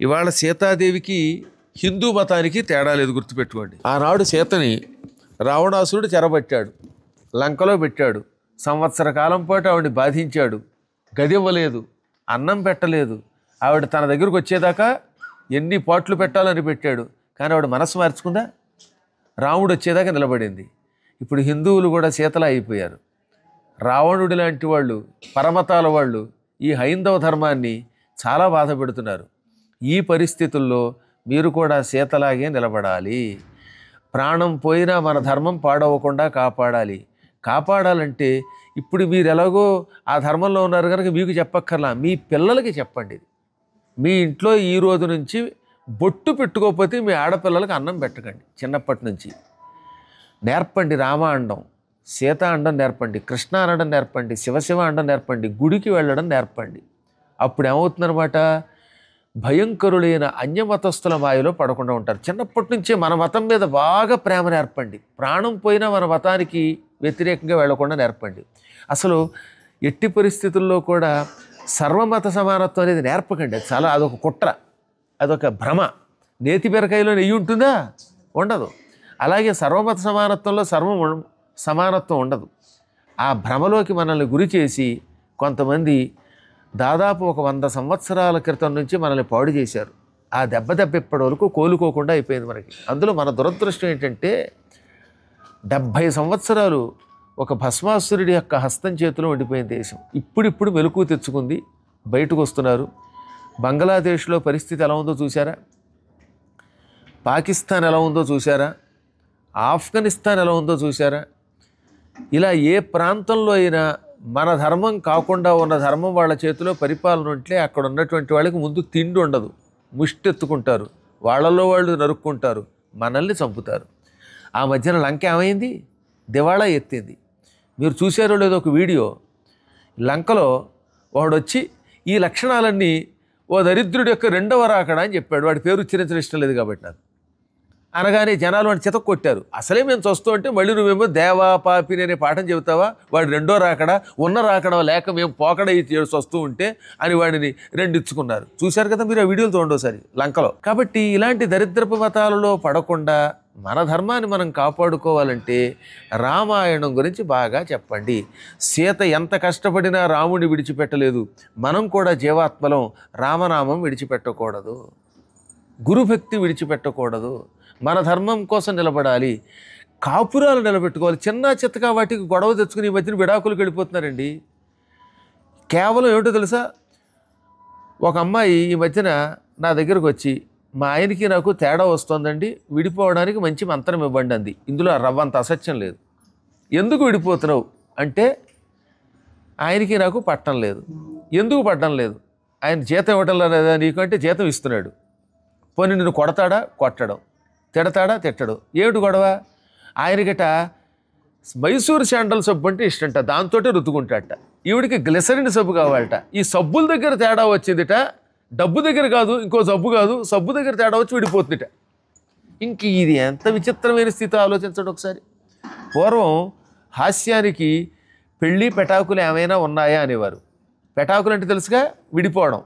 ఇవాళ సీతాదేవికి హిందూ మతానికి తేడా లేదు, గుర్తుపెట్టుకోండి. ఆనాడు సీతని రావణాసురుడు చెరబట్టాడు, లంకలో పెట్టాడు. సంవత్సర కాలం పాటు ఆవిడని బాధించాడు. గదివ్వలేదు, అన్నం పెట్టలేదు. ఆవిడ తన దగ్గరకు వచ్చేదాకా ఎన్ని పాట్లు పెట్టాలని పెట్టాడు. కానీ ఆవిడ మనసు మార్చుకుందా? రాముడు వచ్చేదాకా నిలబడింది. ఇప్పుడు హిందువులు కూడా సీతలా అయిపోయారు. రావణుడి లాంటి వాళ్ళు, పరమతాల వాళ్ళు ఈ హైందవ ధర్మాన్ని చాలా బాధ పెడుతున్నారు. ఈ పరిస్థితుల్లో మీరు కూడా సీతలాగే నిలబడాలి. ప్రాణం పోయినా మన ధర్మం పాడవకుండా కాపాడాలి. కాపాడాలంటే ఇప్పుడు మీరు ఎలాగో ఆ ధర్మంలో ఉన్నారు కనుక మీకు చెప్పక్కర్లా, మీ పిల్లలకి చెప్పండి. మీ ఇంట్లో ఈ రోజు నుంచి బొట్టు పెట్టుకోకపోతే మీ ఆడపిల్లలకి అన్నం పెట్టకండి. చిన్నప్పటి నుంచి నేర్పండి. రామ అండం, సీత అండం నేర్పండి, కృష్ణ అనడం నేర్పండి, శివశివ అండం నేర్పండి, గుడికి వెళ్ళడం నేర్పండి. అప్పుడు ఏమవుతుందన్నమాట, భయంకరులైన అన్యమతస్థుల మాయలో పడకుండా ఉంటారు. చిన్నప్పటి నుంచే మన మతం మీద బాగా ప్రేమ నేర్పండి. ప్రాణం పోయినా మన మతానికి వ్యతిరేకంగా వెళ్లకుండా నేర్పండి. అసలు ఎట్టి పరిస్థితుల్లో కూడా సర్వమత సమానత్వం అనేది నేర్పకండి. అది అదొక కుట్ర, అదొక భ్రమ. నేతి బీరకాయలో నెయ్యి ఉంటుందా? ఉండదు. అలాగే సర్వమత సమానత్వంలో సమానత్వం ఉండదు. ఆ భ్రమలోకి మనల్ని గురి చేసి కొంతమంది దాదాపు 100 సంవత్సరాల క్రితం నుంచి మనల్ని పాడు చేశారు. ఆ దెబ్బ ఇప్పటి వరకు కోలుకోకుండా అయిపోయింది మనకి. అందులో మన దురదృష్టం ఏంటంటే 70 సంవత్సరాలు ఒక భస్మాసురుడి యొక్క హస్తం చేతిలో ఉండిపోయిన దేశం ఇప్పుడిప్పుడు మెలకువ తెచ్చుకుంది, బయటకు వస్తున్నారు. బంగ్లాదేశ్లో పరిస్థితి ఎలా ఉందో చూసారా? పాకిస్తాన్ ఎలా ఉందో చూసారా? ఆఫ్ఘనిస్తాన్ ఎలా ఉందో చూసారా? ఇలా ఏ ప్రాంతంలో అయినా మన ధర్మం కాకుండా ఉన్న ధర్మం వాళ్ళ చేతిలో పరిపాలన ఉంటే అక్కడ ఉన్నటువంటి వాళ్ళకి ముందు తిండి ఉండదు, ముష్టెత్తుకుంటారు, వాళ్ళలో వాళ్ళు నరుక్కుంటారు, మనల్ని చంపుతారు. ఆ మధ్యన లంక ఏమైంది? దివాళా ఎత్తింది. మీరు చూసారో లేదో ఒక వీడియో. లంకలో వాడు వచ్చి ఈ లక్షణాలన్నీ ఓ దరిద్రుడి యొక్క 2వ రాకడా అని చెప్పాడు. వాడి పేరు ఉచ్చరించడం ఇష్టం లేదు కాబట్టి నాకు. అనగానే జనాలు వాడిని చితక్ కొట్టారు. అసలే మేము చూస్తూ ఉంటే మళ్ళీ నువ్వేమో దేవా పాపిని అనే పాఠం చెబుతావా? వాడు 2వ రాకడా, ఉన్న రాకడా లేక మేము పోకడ వస్తూ ఉంటే అని వాడిని 2 ఇచ్చుకున్నారు. చూశారు కదా మీరు ఆ వీడియోలు చూడండి లంకలో. కాబట్టి ఇలాంటి దరిద్రపు మతాలలో పడకుండా మన ధర్మాన్ని మనం కాపాడుకోవాలంటే రామాయణం గురించి బాగా చెప్పండి. సీత ఎంత కష్టపడినా రాముడిని విడిచిపెట్టలేదు. మనం కూడా జీవాత్మలం రామనామం విడిచిపెట్టకూడదు, గురుభక్తి విడిచిపెట్టకూడదు, మన ధర్మం కోసం నిలబడాలి, కాపురాలు నిలబెట్టుకోవాలి. చిన్న చిత్తగా వాటికి గొడవ తెచ్చుకుని ఈ మధ్యన విడాకులకు వెళ్ళిపోతున్నారండి. కేవలం ఏమిటో తెలుసా? ఒక అమ్మాయి ఈ మధ్యన నా దగ్గరకు వచ్చి మా ఆయనకి నాకు తేడా వస్తుందండి, విడిపోవడానికి మంచి మంత్రం ఇవ్వండి అంది. ఇందులో రవ్వంత అసత్యం లేదు. ఎందుకు విడిపోతున్నావు అంటే ఆయనకి నాకు పట్టం లేదు. ఎందుకు పట్టడం లేదు? ఆయన జీతం ఇవ్వటం లేదా నీకు అంటే జీతం ఇస్తున్నాడు. పోనీ నిన్ను కొడతాడా? కొట్టడం. తిడతాడా? తిట్టడు. ఏమిటి గొడవ? ఆయనకిట మైసూర్ శాండల్ సబ్బు అంటే ఇష్టంట, దాంతో రుద్దుకుంటాడట. ఈవిడికి గ్లిసరిన్ సబ్బు కావాలట. ఈ సబ్బుల దగ్గర తేడా వచ్చిందిట, డబ్బు దగ్గర కాదు, ఇంకో సబ్బు కాదు, సబ్బు దగ్గర తేడా వచ్చి విడిపోతుందిట. ఇంక ఇది ఎంత విచిత్రమైన స్థితి ఆలోచించండి ఒకసారి. పూర్వం హాస్యానికి పెళ్ళి పెటాకులు ఏమైనా ఉన్నాయా అనేవారు. పెటాకులు అంటే తెలుసుగా, విడిపోవడం.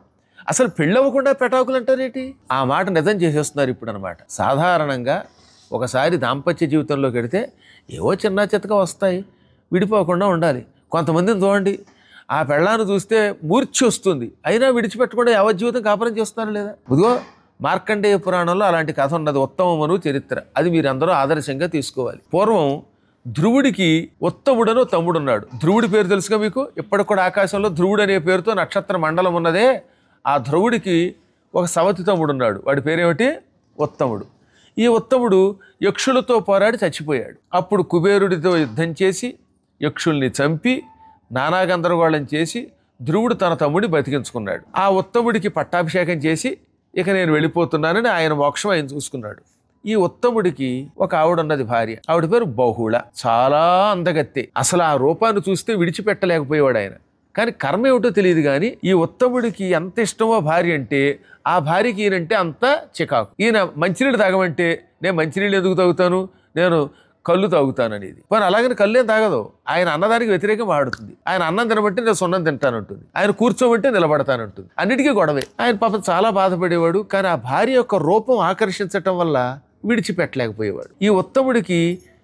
అసలు పెళ్ళవ్వకుండా పెటాకులు అంటారేంటి? ఆ మాట నిజం చేసేస్తున్నారు ఇప్పుడు అనమాట. సాధారణంగా ఒకసారి దాంపత్య జీవితంలోకి వెడితే ఏవో చిన్న చితక వస్తాయి, విడిపోకుండా ఉండాలి. కొంతమందిని చూడండి, ఆ పెళ్ళాన్ని చూస్తే మూర్ఛ వస్తుంది, అయినా విడిచిపెట్టకుండా యావజ్జీవితం కాపురం చేస్తున్నారు లేదా? ఇదిగో మార్కండేయ పురాణంలో అలాంటి కథ ఉన్నది, ఉత్తమమను చరిత్ర. అది మీరందరూ ఆదర్శంగా తీసుకోవాలి. పూర్వం ధ్రువుడికి ఉత్తముడనో తమ్ముడున్నాడు. ధ్రువుడి పేరు తెలుసుగా మీకు? ఇప్పటికి కూడా ఆకాశంలో ధ్రువుడు అనే పేరుతో నక్షత్ర మండలం ఉన్నదే. ఆ ధ్రువుడికి ఒక సవతి తమ్ముడు ఉన్నాడు. వాడి పేరేమిటి? ఉత్తముడు. ఈ ఉత్తముడు యక్షులతో పోరాడి చచ్చిపోయాడు. అప్పుడు కుబేరుడితో యుద్ధం చేసి యక్షుల్ని చంపి నానా గందరగోళం చేసి ధ్రువుడు తన తమ్ముడిని బతికించుకున్నాడు. ఆ ఉత్తముడికి పట్టాభిషేకం చేసి ఇక నేను వెళ్ళిపోతున్నానని ఆయన మోక్షం ఆయన చూసుకున్నాడు. ఈ ఉత్తముడికి ఒక ఆవిడ ఉన్నది, భార్య. ఆవిడ పేరు బహుళ. చాలా అందగత్తె. అసలు ఆ రూపాన్ని చూస్తే విడిచిపెట్టలేకపోయేవాడు ఆయన. కానీ కర్మ ఏమిటో తెలియదు. కానీ ఈ ఉత్తముడికి ఎంత ఇష్టమో భార్య అంటే, ఆ భార్యకి ఈయనంటే అంత చికాకు. ఈయన మంచినీళ్ళు తాగమంటే నేను మంచినీళ్ళు ఎందుకు తాగుతాను, నేను కళ్ళు తాగుతాననేది. మరి అలాగని కళ్ళేం తాగదు. ఆయన అన్నదానికి వ్యతిరేకం వాడుతుంది. ఆయన అన్నం తినబట్టి నేను సున్నం తింటానంటుంది. ఆయన కూర్చోబట్టి నిలబడతానంటుంది. అన్నిటికీ గొడవే. ఆయన పాపం చాలా బాధపడేవాడు. కానీ ఆ భార్య యొక్క రూపం ఆకర్షించటం వల్ల విడిచిపెట్టలేకపోయేవాడు. ఈ ఉత్తముడికి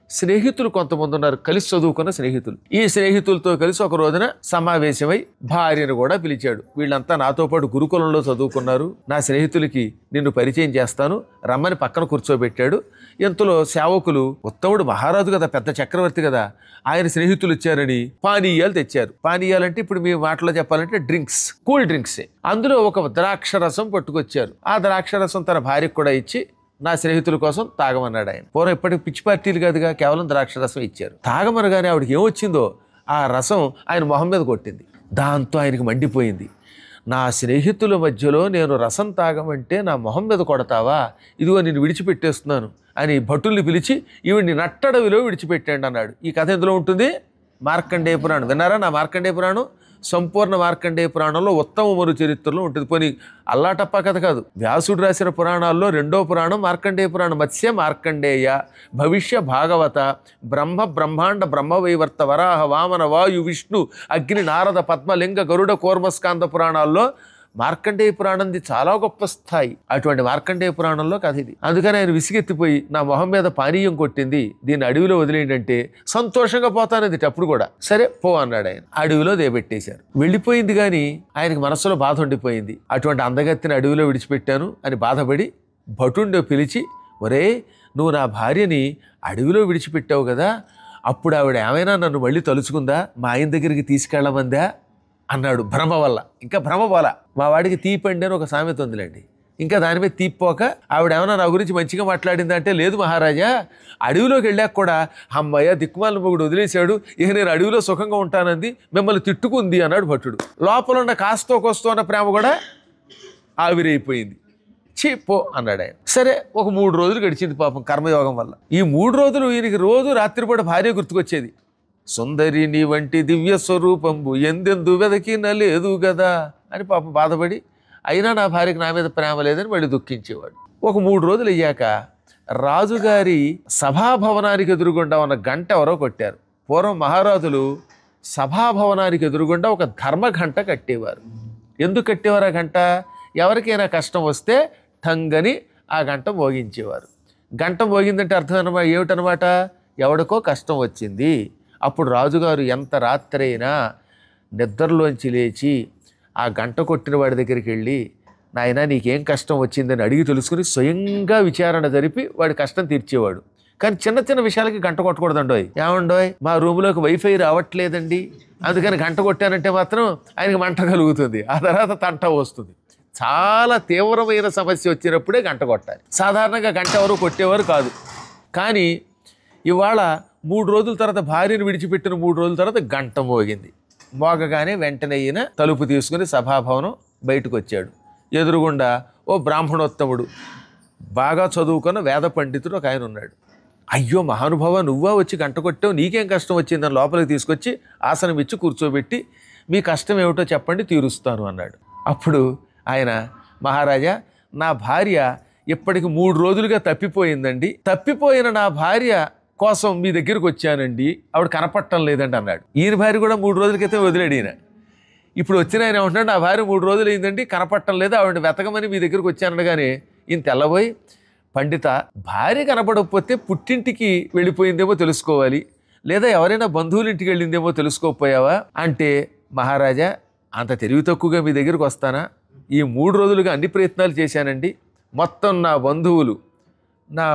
స్నేహితులు కొంతమంది ఉన్నారు, కలిసి చదువుకున్న స్నేహితులు. ఈ స్నేహితులతో కలిసి ఒక రోజున సమావేశమై భార్యను కూడా పిలిచాడు. వీళ్ళంతా నాతో పాటు గురుకులంలో చదువుకున్నారు, నా స్నేహితులకి నిన్ను పరిచయం చేస్తాను రమ్మని పక్కన కూర్చోబెట్టాడు. ఇంతలో సేవకులు, ఉత్తముడు మహారాజు కదా, పెద్ద చక్రవర్తి కదా, ఆయన స్నేహితులు వచ్చారని పానీయాలు తెచ్చారు. పానీయాలంటే ఇప్పుడు మీ మాటలో చెప్పాలంటే డ్రింక్స్, కూల్ డ్రింక్సే. అందులో ఒక ద్రాక్షరసం పట్టుకొచ్చారు. ఆ ద్రాక్షరసం తన భార్యకు కూడా ఇచ్చి నా స్నేహితుల కోసం తాగమన్నాడు ఆయన. పూర్వం ఇప్పటికి పిచ్చి పార్టీలు కాదుగా, కేవలం ద్రాక్షరసం ఇచ్చారు. తాగమనగానే ఆవిడకి ఏమొచ్చిందో ఆ రసం ఆయన మొహం మీద కొట్టింది. దాంతో ఆయనకి మండిపోయింది. నా స్నేహితుల మధ్యలో నేను రసం తాగమంటే నా మొహం మీద కొడతావా, ఇదిగో నేను విడిచిపెట్టేస్తున్నాను అని భటుల్ని పిలిచి ఈవిడిని నట్టడవిలో విడిచిపెట్టాడు అన్నాడు. ఈ కథ ఎందులో ఉంటుంది? మార్కండేయ పురాణం విన్నారా? నా మార్కండేయ పురాణం సంపూర్ణ మార్కండేయ పురాణంలో ఉత్తమ మరు చరిత్రలో ఉంటుంది. పోనీ అల్లాటప్ప కథ కాదు, వ్యాసుడు రాసిన పురాణాల్లో రెండో పురాణం మార్కండేయ పురాణం. మత్స్య మార్కండేయ, భవిష్య భాగవత, బ్రహ్మ బ్రహ్మాండ బ్రహ్మవైవర్త, వరాహ వామన వాయు విష్ణు అగ్ని నారద పద్మలింగ గరుడ కూర్మస్కాంద పురాణాల్లో మార్కండేయ పురాణంది చాలా గొప్ప స్థాయి. అటువంటి మార్కండేయ పురాణంలో కథ ఇది. అందుకని ఆయన విసిగెత్తిపోయి నా మొహం మీద పానీయం కొట్టింది, దీన్ని అడవిలో వదిలేయంటే సంతోషంగా పోతానది. అప్పుడు కూడా సరే పో అన్నాడు ఆయన. అడవిలో దేబెట్టేశారు. వెళ్ళిపోయింది కానీ ఆయనకి మనసులో బాధ ఉండిపోయింది. అటువంటి అందగత్తిని అడవిలో విడిచిపెట్టాను అని బాధపడి భటుణ్ణి పిలిచి, ఒరే నువ్వు నా భార్యని అడవిలో విడిచిపెట్టావు కదా, అప్పుడు ఆవిడ ఏమైనా నన్ను మళ్ళీ తలుచుకుందా, మా ఆయన దగ్గరికి తీసుకెళ్ళమందా అన్నాడు. భ్రమ వల్ల ఇంకా భ్రమ పోలా. మా వాడికి తీపండి అని ఒక సామెత ఉందిలేండి. ఇంకా దాని మీద తీపోక ఆవిడ ఏమైనా నా గురించి మంచిగా మాట్లాడిందంటే, లేదు మహారాజా, అడవిలోకి వెళ్ళాక కూడా అమ్మయ్య దిక్కుమాల మొగుడు వదిలేశాడు, ఇక నేను అడవిలో సుఖంగా ఉంటానంది, మిమ్మల్ని తిట్టుకుంది అన్నాడు భట్టుడు. లోపల ఉన్న కాస్తో కోస్తో ఉన్న ప్రేమ కూడా ఆవిరైపోయింది. పో అన్నాడు ఆయన. సరే ఒక 3 రోజులు గడిచింది పాపం కర్మయోగం వల్ల. ఈ 3 రోజులు ఈయనకి రోజు రాత్రిపూట భార్య గుర్తుకొచ్చేది. సుందరి నీ వంటి దివ్య స్వరూపంబు ఎందెందు వెదకిన లేదు గదా అని పాపం బాధపడి, అయినా నా భార్యకి నా మీద ప్రేమ లేదని మళ్ళీ దుఃఖించేవాడు. ఒక 3 రోజులు అయ్యాక రాజుగారి సభాభవనానికి ఎదురుగుండా ఉన్న గంట ఎవరో కొట్టారు. పూర్వం మహారాజులు సభాభవనానికి ఎదురుగుండా ఒక ధర్మఘంట కట్టేవారు. ఎందుకు కట్టేవారు ఆ గంట? ఎవరికైనా కష్టం వస్తే ఠంగని ఆ గంట మోగించేవారు. గంట మోగిందంటే అర్థం ఏమిటనమాట? ఎవడికో కష్టం వచ్చింది. అప్పుడు రాజుగారు ఎంత రాత్రి అయినా నిద్రలోంచి లేచి ఆ గంట కొట్టిన వాడి దగ్గరికి వెళ్ళి, నాయనా నీకేం కష్టం వచ్చిందని అడిగి తెలుసుకుని స్వయంగా విచారణ జరిపి వాడి కష్టం తీర్చేవాడు. కానీ చిన్న చిన్న విషయాలకి గంట కొట్టకూడదండోయ్. ఏమండోయ్ మా రూములోకి వైఫై రావట్లేదండి, అందుకని గంట కొట్టానంటే మాత్రం ఆయనకి మంట కలుగుతుంది, ఆ తర్వాత తంట వస్తుంది. చాలా తీవ్రమైన సమస్య వచ్చినప్పుడే గంట కొట్టాలి. సాధారణంగా గంట ఎవరు కొట్టేవారు కాదు. కానీ ఇవాళ 3 రోజుల తర్వాత భార్యను విడిచిపెట్టిన 3 రోజుల తర్వాత గంట మోగింది. మోగగానే వెంటనే ఈయన తలుపు తీసుకుని సభాభవనం బయటకు వచ్చాడు. ఎదురుగుండా ఓ బ్రాహ్మణోత్తముడు, బాగా చదువుకున్న వేద పండితుడు ఒక ఆయన ఉన్నాడు. అయ్యో మహానుభావ, నువ్వా వచ్చి గంట కొట్టావు, నీకేం కష్టం వచ్చిందని లోపలికి తీసుకొచ్చి ఆసనం ఇచ్చి కూర్చోబెట్టి, మీ కష్టం ఏమిటో చెప్పండి తీరుస్తాను అన్నాడు. అప్పుడు ఆయన, మహారాజా నా భార్య ఇప్పటికి 3 రోజులుగా తప్పిపోయిందండి, తప్పిపోయిన నా భార్య కోసం మీ దగ్గరికి వచ్చానండి, ఆవిడ కనపట్టం లేదండి అన్నాడు. ఈయన భార్య కూడా 3 రోజుల క్రితం వదిలేడు ఈయన. ఇప్పుడు వచ్చిన ఆయన ఏమంటున్నాడు, నా భార్య 3 రోజులు అయిందండి, కనపట్టం లేదు, ఆవిడ వెతకమని మీ దగ్గరికి వచ్చానగానే ఈయన తెల్లబోయి, పండిత భార్య కనపడకపోతే పుట్టింటికి వెళ్ళిపోయిందేమో తెలుసుకోవాలి, లేదా ఎవరైనా బంధువుల ఇంటికి వెళ్ళిందేమో తెలుసుకోకపోయావా అంటే, మహారాజా అంత తెలివి తక్కువగా మీ దగ్గరికి వస్తానా, ఈ 3 రోజులుగా అన్ని ప్రయత్నాలు చేశానండి, మొత్తం నా బంధువులు, నా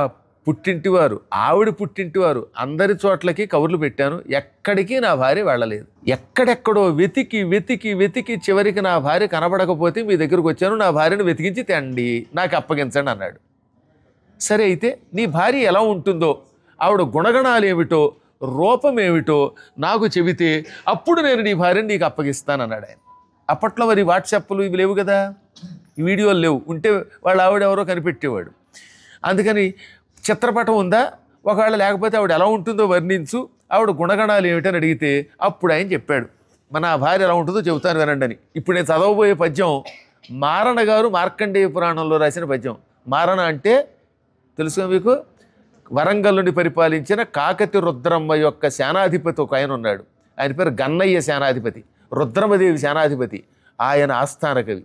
పుట్టింటివారు, ఆవిడ పుట్టింటివారు అందరి చోట్లకి కబుర్లు పెట్టాను, ఎక్కడికి నా భార్య వెళ్ళలేదు. ఎక్కడెక్కడో వెతికి వెతికి వెతికి చివరికి నా భార్య కనబడకపోతే మీ దగ్గరకు వచ్చాను, నా భార్యను వెతికించి తండి నాకు అప్పగించండి అన్నాడు. సరే అయితే నీ భార్య ఎలా ఉంటుందో, ఆవిడ గుణగణాలు ఏమిటో, రూపం ఏమిటో నాకు చెబితే అప్పుడు నేను నీ భార్యను నీకు అప్పగిస్తానన్నాడు ఆయన. అప్పట్లో మరి వాట్సాప్లు ఇవి లేవు కదా, ఈ వీడియోలు లేవు, ఉంటే వాళ్ళ ఆవిడ ఎవరో కనిపెట్టేవాడు. అందుకని చిత్రపటం ఉందా, ఒకవేళ లేకపోతే ఆవిడ ఎలా ఉంటుందో వర్ణించు, ఆవిడ గుణగణాలు ఏమిటని అడిగితే అప్పుడు ఆయన చెప్పాడు, మన భార్య ఎలా ఉంటుందో చెబుతాను వినండి అని. ఇప్పుడు నేను చదవబోయే పద్యం మారణ గారు మార్కండేయ పురాణంలో రాసిన పద్యం. మారణ అంటే తెలుసుగా మీకు, వరంగల్లుని పరిపాలించిన కాకతి రుద్రమ్మ యొక్క సేనాధిపతి ఒక ఆయన ఉన్నాడు. ఆయన పేరు గన్నయ్య సేనాధిపతి, రుద్రమదేవి సేనాధిపతి. ఆయన ఆస్థాన కవి.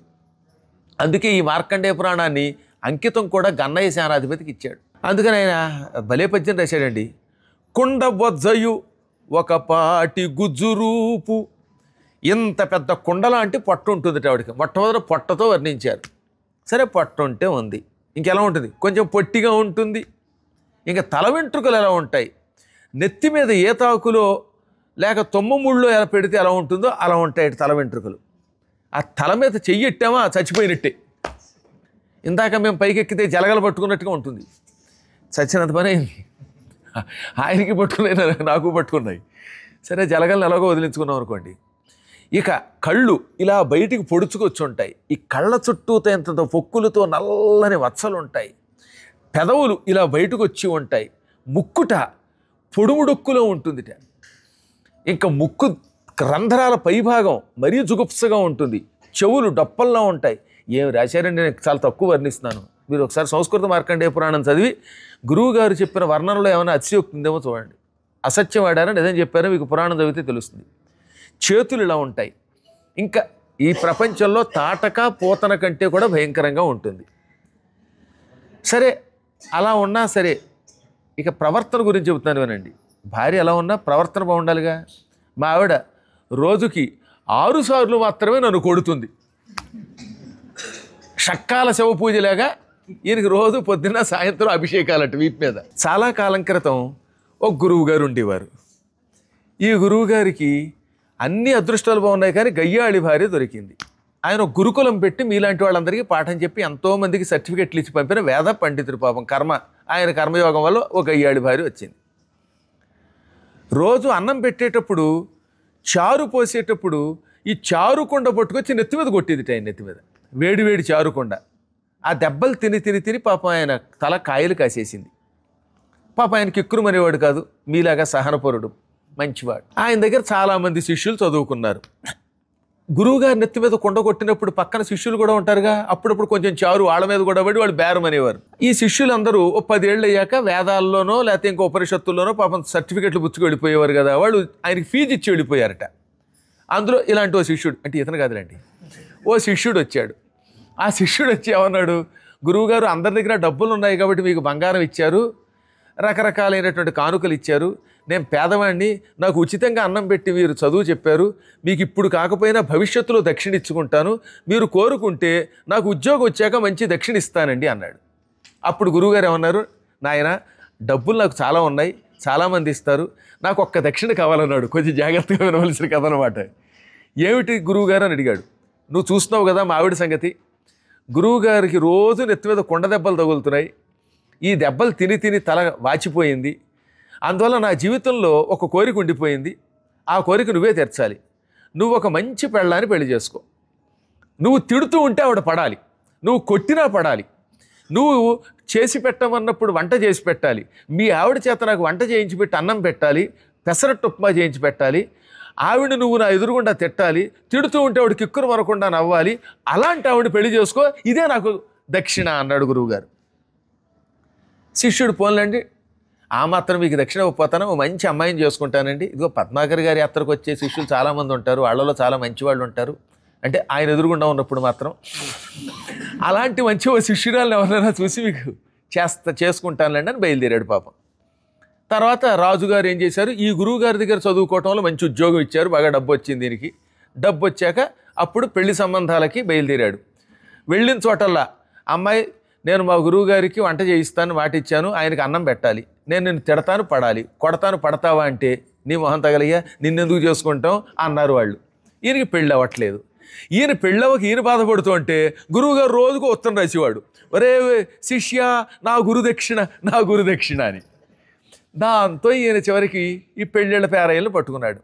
అందుకే ఈ మార్కండేయ పురాణాన్ని అంకితం కూడా గన్నయ్య సేనాధిపతికి ఇచ్చాడు. అందుకని ఆయన భలే పద్యం రాశాడండి. కుండబొజ్జయు ఒక పాటి గుజ్జురూపు, ఇంత పెద్ద కుండలాంటి పొట్ట ఉంటుంది ఆవిడకి. మొట్టమొదటి పొట్టతో వర్ణించారు. సరే, పొట్ట ఉంటే ఉంది, ఇంకెలా ఉంటుంది? కొంచెం పొట్టిగా ఉంటుంది. ఇంకా తల వెంట్రుకలు ఎలా ఉంటాయి, నెత్తి మీద ఏతాకులో లేక తొమ్మముళ్ళో ఎలా పెడితే ఎలా ఉంటుందో అలా ఉంటాయి తల వెంట్రుకలు. ఆ తల మీద చెయ్యెట్టామా చచ్చిపోయినట్టే. ఇందాక మేము పైకెక్కితే జలగలు పట్టుకున్నట్టుగా ఉంటుంది. చచ్చినంత పని అయింది. ఆయనకి పట్టుకున్నాయి, నాకు పట్టుకున్నాయి. సరే, జలగలను ఎలాగో వదిలించుకున్నాం అనుకోండి. ఇక కళ్ళు ఇలా బయటికి పొడుచుకొచ్చి ఉంటాయి. ఈ కళ్ళ చుట్టూతో ఎంత పొక్కులతో నల్లని వత్సలు ఉంటాయి. పెదవులు ఇలా బయటకు వచ్చి ఉంటాయి. ముక్కుట పొడుముడొక్కులో ఉంటుందిట. ఇంకా ముక్కు రంధ్రాల పైభాగం మరీ జుగుప్సగా ఉంటుంది. చెవులు డప్పల్లా ఉంటాయి. ఏమి రాశారండి, నేను చాలా తక్కువ వర్ణిస్తున్నాను. మీరు ఒకసారి సంస్కృత మార్కండేయ పురాణం చదివి గురువుగారు చెప్పిన వర్ణనలో ఏమైనా అతిశయోక్తి ఉందేమో చూడండి. అసత్యం ఆడారా నిజం చెప్పారో మీకు పురాణం చదివితే తెలుస్తుంది. చేతులు ఇలా ఉంటాయి. ఇంకా ఈ ప్రపంచంలో తాటక పూతన కంటే కూడా భయంకరంగా ఉంటుంది. సరే, అలా ఉన్నా సరే, ఇక ప్రవర్తన గురించి చెబుతున్నాను వినండి. భార్య ఎలా ఉన్నా ప్రవర్తన బాగుండాలిగా. మా ఆవిడ రోజుకి 6 సార్లు మాత్రమే నన్ను కొడుతుంది. షక్కాల శవ పూజలాగా ఈయనకి రోజు పొద్దున్న సాయంత్రం అభిషేకాలట వీపు మీద. చాలా కాలం క్రితం ఒక గురువు గారు ఉండేవారు. ఈ గురువు గారికి అన్ని అదృష్టాలు బాగున్నాయి, కానీ గయ్యాళి భార్య దొరికింది. ఆయన ఒక గురుకులం పెట్టి మీలాంటి వాళ్ళందరికీ పాఠం చెప్పి ఎంతోమందికి సర్టిఫికెట్లు ఇచ్చి పంపిన వేద పండితుడు. పాపం ఆయన కర్మయోగం వల్ల ఒక గయ్యాళి భార్య వచ్చింది. రోజు అన్నం పెట్టేటప్పుడు చారు పోసేటప్పుడు ఈ చారుకొండ పట్టుకొచ్చి నెత్తి మీద కొట్టేది. ఆయన నెత్తి మీద వేడివేడి చారుకొండ. ఆ దెబ్బలు తిని తిని తిని పాపం ఆయన తల కాయలు కాసేసింది. పాపం ఆయన కిక్కురుమనేవాడు కాదు, మీలాగా సహనపరుడు, మంచివాడు. ఆయన దగ్గర చాలామంది శిష్యులు చదువుకున్నారు. గురువుగారి నెత్తి మీద కొండ కొట్టినప్పుడు పక్కన శిష్యులు కూడా ఉంటారుగా, అప్పుడప్పుడు కొంచెం చారు వాళ్ళ మీద కూడా పడి వాళ్ళు బేరం అనేవారు. ఈ శిష్యులందరూ 10 ఏళ్ళు అయ్యాక వేదాల్లోనో లేకపోతే ఇంకో ఉపనిషత్తుల్లోనో పాపం సర్టిఫికెట్లు పుచ్చుకు వెళ్ళిపోయేవారు కదా, వాళ్ళు ఆయనకి ఫీజు ఇచ్చి వెళ్ళిపోయారట. అందులో ఇలాంటి ఓ శిష్యుడు, అంటే ఇతను కాదులేండి, ఓ శిష్యుడు వచ్చాడు. ఆ శిష్యుడు వచ్చి ఏమన్నాడు, గురువుగారు అందరి దగ్గర డబ్బులు ఉన్నాయి కాబట్టి మీకు బంగారం ఇచ్చారు, రకరకాలైనటువంటి కానుకలు ఇచ్చారు. నేను పేదవాడిని, నాకు ఉచితంగా అన్నం పెట్టి మీరు చదువు చెప్పారు. మీకు ఇప్పుడు కాకపోయినా భవిష్యత్తులో దక్షిణ ఇచ్చుకుంటాను. మీరు కోరుకుంటే నాకు ఉద్యోగం వచ్చాక మంచి దక్షిణ ఇస్తానండి అన్నాడు. అప్పుడు గురువుగారు ఏమన్నారు, నాయన డబ్బులు నాకు చాలా ఉన్నాయి, చాలామంది ఇస్తారు, నాకు ఒక్క దక్షిణ కావాలన్నాడు. కొంచెం జాగ్రత్తగా వినవలసిన కథ అనమాట. ఏమిటి గురువుగారు అని అడిగాడు. నువ్వు చూస్తున్నావు కదా మా ఆవిడ సంగతి. గురువుగారికి రోజు నెత్తి మీద కొండ దెబ్బలు తగులుతున్నాయి. ఈ దెబ్బలు తిని తిని తల వాచిపోయింది. అందువల్ల నా జీవితంలో ఒక కోరిక ఉండిపోయింది. ఆ కోరిక నువ్వే తీర్చాలి. నువ్వు ఒక మంచి పెళ్ళాన్ని పెళ్లి చేసుకో. నువ్వు తిడుతూ ఉంటే ఆవిడ పడాలి, నువ్వు కొట్టినా పడాలి. నువ్వు చేసి పెట్టమన్నప్పుడు వంట చేసి పెట్టాలి. మీ ఆవిడ చేత నాకు వంట చేయించి పెట్టి అన్నం పెట్టాలి, పెసరట్టు ఉప్మా చేయించి పెట్టాలి. ఆవిడ నువ్వు నా ఎదురుగుండా తిట్టాలి, తిడుతూ ఉంటే ఆవిడ కిక్కురు మరకుండా నవ్వాలి. అలాంటి ఆవిడ పెళ్లి చేసుకో, ఇదే నాకు దక్షిణ అన్నాడు గురువుగారు. శిష్యుడు పోన్లండి, ఆ మాత్రం మీకు దక్షిణ ఇవ్వకపోతాను, ఓ మంచి అమ్మాయిని చేసుకుంటానండి. ఇదిగో పద్మాకర్ గారి యాత్రకు వచ్చే శిష్యులు చాలామంది ఉంటారు, వాళ్ళలో చాలా మంచి వాళ్ళు ఉంటారు. అంటే ఆయన ఎదురుగుండా ఉన్నప్పుడు మాత్రం అలాంటి మంచి ఓ శిష్యురాలను ఎవరైనా చూసి మీకు చేసుకుంటానులేండి అని బయలుదేరాడు పాపం. తర్వాత రాజుగారు ఏం చేశారు, ఈ గురువు గారి దగ్గర చదువుకోవటంలో మంచి ఉద్యోగం ఇచ్చారు, బాగా డబ్బు వచ్చింది దీనికి. డబ్బు వచ్చాక అప్పుడు పెళ్లి సంబంధాలకి బయలుదేరాడు. వెళ్ళిన చోటల్లా అమ్మాయి, నేను మా గురువు గారికి వంట చేయిస్తాను మాట ఇచ్చాను, ఆయనకి అన్నం పెట్టాలి, నేను నిన్ను తిడతాను పడాలి, కొడతాను పడతావా అంటే నీ మొహం తగలయ్యా, నిన్నెందుకు చేసుకుంటాం అన్నారు వాళ్ళు. ఈయనకి పెళ్ళి అవ్వట్లేదు. ఈయన పెళ్ళవకి ఈయన బాధపడుతూ అంటే గురువుగారు రోజుకు ఉత్తరం రాసేవాడు, ఒరే శిష్య నా గురుదక్షిణ నా గురుదక్షిణ అని. దాంతో ఈయన చివరికి ఈ పెళ్ళిళ్ళ పేరాయిలను పట్టుకున్నాడు.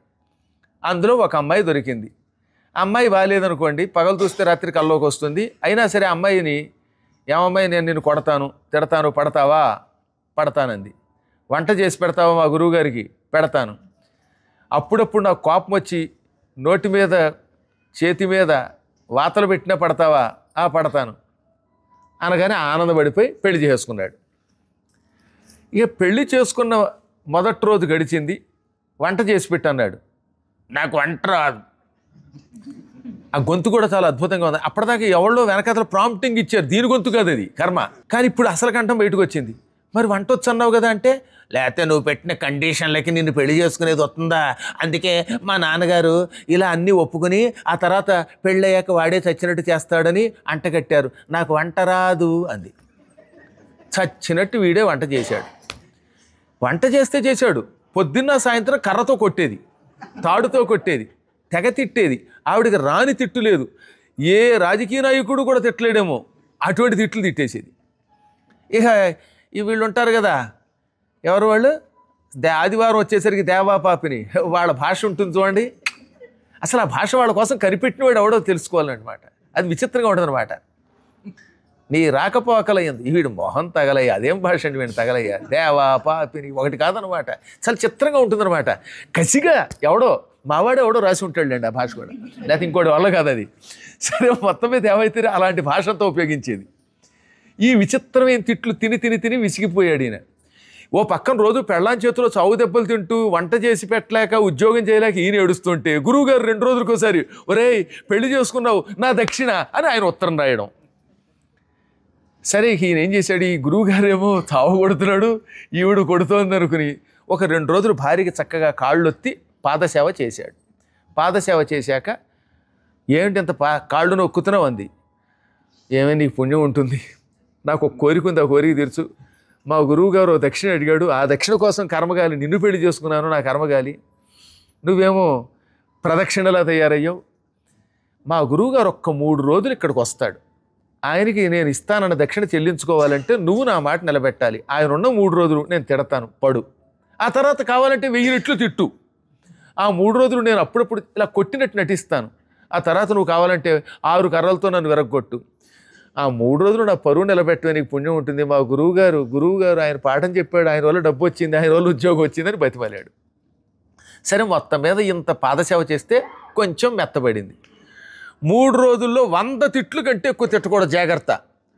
అందులో ఒక అమ్మాయి దొరికింది. అమ్మాయి బాగాలేదనుకోండి, పగలు చూస్తే రాత్రి కల్లోకి వస్తుంది. అయినా సరే అమ్మాయిని, ఏమమ్మాయి నేను నిన్ను కొడతాను తిడతాను పడతావా, పడతానంది. వంట చేసి పెడతావా మా గురువుగారికి, పెడతాను. అప్పుడప్పుడు నాకు కోపం వచ్చి నోటి మీద చేతి మీద వాతలు పెట్టినా పడతావా, పడతాను అనగానే ఆనందపడిపోయి పెళ్లి చేసుకున్నాడు. ఇక పెళ్లి చేసుకున్న మొదటి రోజు గడిచింది. వంట చేసి పెట్టన్నాడు. నాకు వంట రాదు. ఆ గొంతు కూడా చాలా అద్భుతంగా ఉంది. అప్పటిదాకా ఎవరో వెనకాతల ప్రాంప్టింగ్ ఇచ్చారు, దీని గొంతు కాదు అది, కర్మ. కానీ ఇప్పుడు అసలు కంఠం బయటకు వచ్చింది. మరి వంట వచ్చు అన్నావు కదా అంటే, లేకపోతే నువ్వు పెట్టిన కండిషన్లకి నిన్ను పెళ్లి చేసుకునేది వస్తుందా, అందుకే మా నాన్నగారు ఇలా అన్నీ ఒప్పుకొని ఆ తర్వాత పెళ్ళయ్యాక వాడే చచ్చినట్టు చేస్తాడని అంటగట్టారు, నాకు వంట రాదు అంది. చచ్చినట్టు వీడే వంట చేశాడు. వంట చేస్తే చేశాడు, పొద్దున్న సాయంత్రం కర్రతో కొట్టేది, తాడుతో కొట్టేది, తెగ తిట్టేది. ఆవిడికి రాని తిట్టు లేదు. ఏ రాజకీయ నాయకుడు కూడా తిట్టలేడేమో అటువంటి తిట్లు తిట్టేసేది. ఇక వీళ్ళు ఉంటారు కదా, ఎవరు వాళ్ళు, ఆదివారం వచ్చేసరికి దేవాపాపిని, వాళ్ళ భాష ఉంటుంది చూడండి. అసలు ఆ భాష వాళ్ళ కోసం కనిపెట్టిన వాడు ఎవడో తెలుసుకోవాలన్నమాట. అది విచిత్రంగా ఉంటుందన్నమాట. నీ రాకపోకలయ్యింది, వీడు మొహం తగలయ్యా, అదేం భాష అండి వీడిని తగలయ్యా, దేవా పాపిని, ఒకటి కాదనమాట. చాలా చిత్రంగా ఉంటుందన్నమాట. కసిగా ఎవడో మావాడే ఎవడో రాసి ఉంటాడులేండి ఆ భాష కూడా, లేకపోతే ఇంకోటి వల్ల కాదు అది. సరే మొత్తం మీద ఏమైతే అలాంటి భాషంతో ఉపయోగించేది. ఈ విచిత్రమైన తిట్లు తిని తిని తిని విసిగిపోయాడు ఈయన. ఓ పక్కన రోజు పెళ్ళాం చేతిలో చావు దెబ్బలు తింటూ వంట చేసి పెట్టలేక ఉద్యోగం చేయలేక ఈయన ఏడుస్తుంటే, గురువుగారు 2 రోజులకోసారి ఒరేయ్ పెళ్లి చేసుకున్నావు నా దక్షిణ అని ఆయన ఉత్తరం రాయడం. సరే ఈయన ఏం చేశాడు, ఈ గురువుగారేమో తావు కొడుతున్నాడు, ఈవిడు కొడుతోంది అనుకుని ఒక 2 రోజులు భార్యకి చక్కగా కాళ్ళొత్తి పాదసేవ చేశాడు. పాదసేవ చేశాక, ఏమిటి ఇంత కాళ్ళు నొక్కుతున్నావు అంది. ఏమైనా నీకు పుణ్యం ఉంటుంది, నాకు ఒక కోరిక ఉంది, ఆ కోరిక తీర్చు. మా గురువుగారు దక్షిణ అడిగాడు, ఆ దక్షిణ కోసం కర్మగాలి, నిన్ను పెళ్లి చేసుకున్నాను, నా కర్మగాలి, నువ్వేమో ప్రదక్షిణలా తయారయ్యావు. మా గురువుగారు ఒక్క 3 రోజులు ఇక్కడికి వస్తాడు, ఆయనకి నేను ఇస్తానన్న దక్షిణ చెల్లించుకోవాలంటే నువ్వు నా మాట నిలబెట్టాలి. ఆయన ఉన్న 3 రోజులు నేను తిడతాను, పడు. ఆ తర్వాత కావాలంటే 1000 రెట్లు తిట్టు. ఆ 3 రోజులు నేను అప్పుడప్పుడు ఇలా కొట్టినట్టు నటిస్తాను. ఆ తర్వాత నువ్వు కావాలంటే 6 కర్రలతో నన్ను విరగొట్టు. ఆ 3 రోజులు నా పరువు నిలబెట్టవే, నీకు పుణ్యం ఉంటుంది. మా గురువుగారు ఆయన పాఠం చెప్పాడు, ఆయన వల్ల డబ్బు వచ్చింది, ఆయన వల్ల ఉద్యోగం వచ్చిందని బతిమాలాడు. సరే మొత్తం మీద ఇంత పాదసేవ చేస్తే కొంచెం మెత్తబడింది. 3 రోజుల్లో 100 తిట్లు కంటే ఎక్కువ తిట్టకూడదు, జాగ్రత్త.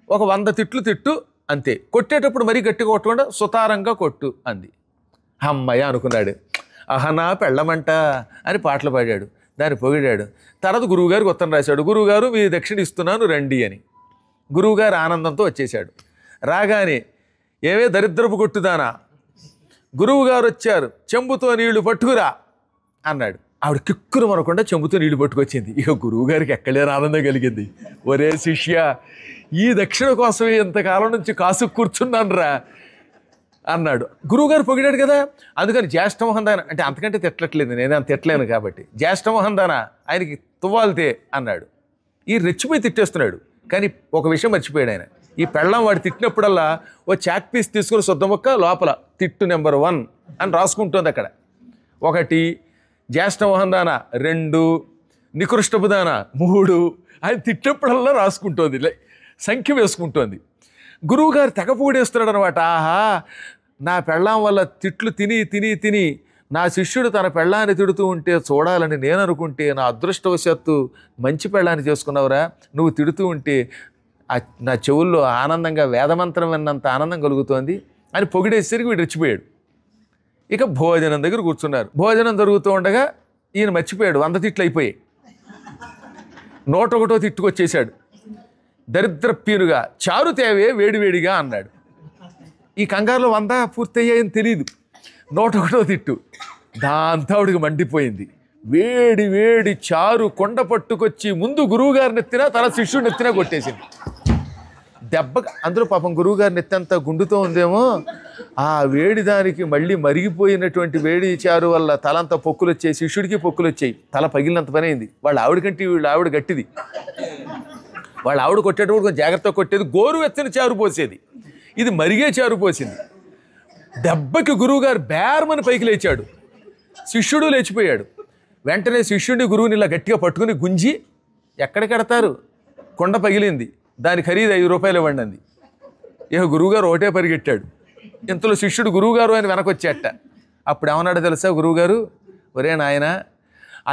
ఒక 100 తిట్లు తిట్టు అంతే. కొట్టేటప్పుడు మరీ గట్టిగా కొట్టకుండా సుతారంగా కొట్టు అంది. అమ్మయ్య అనుకున్నాడు. అహనా పెళ్ళమంట అని పాటలు పాడాడు, దాన్ని పొగిడాడు. తర్వాత గురువుగారికి ఉత్తరం రాశాడు, గురువుగారు మీ దక్షిణ ఇస్తున్నాను రండి అని. గురువుగారు ఆనందంతో వచ్చేశాడు. రాగానే, ఏవే దరిద్రపు కొట్టుదానా, గురువుగారు వచ్చారు, చెంబుతో నీళ్లు పట్టుకురా అన్నాడు. ఆవిడ కిక్కురు మనకుండా చెంబుతో నీళ్లు పట్టుకొచ్చింది. ఇక గురువుగారికి ఎక్కడలేని ఆనందం కలిగింది. ఒరే శిష్య, ఈ దక్షిణ కోసమే ఇంతకాలం నుంచి కాసు కూర్చున్నాను రా అన్నాడు. గురువుగారు పొగిడాడు కదా, అందుకని జ్యేష్ఠమోహందాన అంటే అంతకంటే తిట్టట్లేదు, నేను అంత తిట్టలేను కాబట్టి, జ్యేష్ఠమోహందాన ఆయనకి తువ్వాలితే అన్నాడు. ఈ రెచ్చిపోయి తిట్టేస్తున్నాడు. కానీ ఒక విషయం మర్చిపోయాడు ఆయన. ఈ పెళ్ళం వాడు తిట్టినప్పుడల్లా ఓ చాక్ పీస్ తీసుకుని శుద్ధ మొక్క లోపల తిట్టు నెంబర్ 1 అని రాసుకుంటుంది అక్కడ. 1 జ్యేష్ఠమోహందాన, 2 నికృష్టపుదాన, 3 ఆయన తిట్టినప్పుడల్లా రాసుకుంటోంది, సంఖ్య వేసుకుంటోంది. గురువుగారు తెగ పొగిడేస్తున్నాడు అనమాట. ఆహా, నా పెళ్ళాం వల్ల తిట్లు తిని తిని తిని నా శిష్యుడు తన పెళ్ళాన్ని తిడుతూ ఉంటే చూడాలని నేను అనుకుంటే, నా అదృష్టవశాత్తు మంచి పెళ్ళాన్ని చేసుకున్నావురా, నువ్వు తిడుతూ ఉంటే నా చెవుల్లో ఆనందంగా వేదమంత్రం విన్నంత ఆనందం కలుగుతోంది అని పొగిడేసరికి వీడు రెచ్చిపోయాడు. ఇక భోజనం దగ్గర కూర్చున్నారు. భోజనం జరుగుతూ ఉండగా ఈయన మర్చిపోయాడు, 100 తిట్లు అయిపోయాయి. 101వ తిట్టుకొచ్చేశాడు. దరిద్రపీనుగా, చారు తేవే వేడివేడిగా అన్నాడు. ఈ కంగారులో 100 పూర్తయ్యాయని తెలియదు. 101వ తిట్టు. దాంతో ఆవిడికి మండిపోయింది. వేడి వేడి చారు కొండ పట్టుకొచ్చి ముందు గురువుగారిని ఎత్తినా, తన శిష్యుడిని ఎత్తినా కొట్టేసింది. దెబ్బ అందులో పాపం గురువుగారిని ఎత్తంతా గుండుతో ఉందేమో, ఆ వేడి దానికి మళ్ళీ మరిగిపోయినటువంటి వేడి చారు వల్ల తలంతా పొక్కులు వచ్చాయి, శిష్యుడికి పొక్కులు వచ్చాయి, తల పగిలినంత పని అయింది. వాళ్ళ ఆవిడకంటే వీళ్ళ ఆవిడ గట్టిది. వాళ్ళ ఆవిడ కొట్టేటప్పుడు కొంచెం జాగ్రత్తగా కొట్టేది, గోరు వెచ్చని చారు పోసేది, ఇది మరిగే చారు పోసింది. దెబ్బకి గురువుగారు బేరమని పైకి లేచాడు, శిష్యుడు లేచిపోయాడు. వెంటనే శిష్యుడిని గురువుని ఇలా గట్టిగా పట్టుకుని గుంజి, ఎక్కడికెడతారు, కొండ పగిలింది, దాని ఖరీదు 5 రూపాయలు ఇవ్వండి అంది. ఇక గురువుగారు ఒకటే పరిగెట్టాడు. ఇంతలో శిష్యుడు గురువుగారు అని వెనకొచ్చేట. అప్పుడు ఏమన్నాడో తెలుసా గురువుగారు, ఒరే నాయన,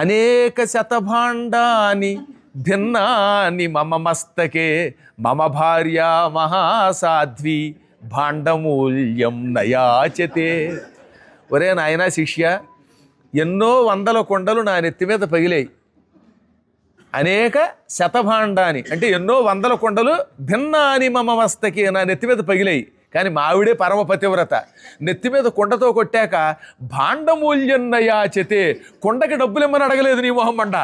అనేక శతభాండాని భిన్నాని మమ మస్తకే మమ భార్య మహాసాధ్వి భాండమూల్యం నయాచతే. ఒరే నాయనా శిష్య, ఎన్నో వందల కొండలు నా నెత్తి మీద పగిలాయి. అనేక శతభాండాని అంటే ఎన్నో వందల కొండలు భిన్నాని మమ మస్తకి నా నెత్తి మీద పగిలాయి. కానీ మా ఆవిడే పరమ పతివ్రత. నెత్తి మీద కొండతో కొట్టాక భాండమూల్యం నయాచతే, కొండకి డబ్బులు ఇమ్మని అడగలేదు నీ మొహం మండ.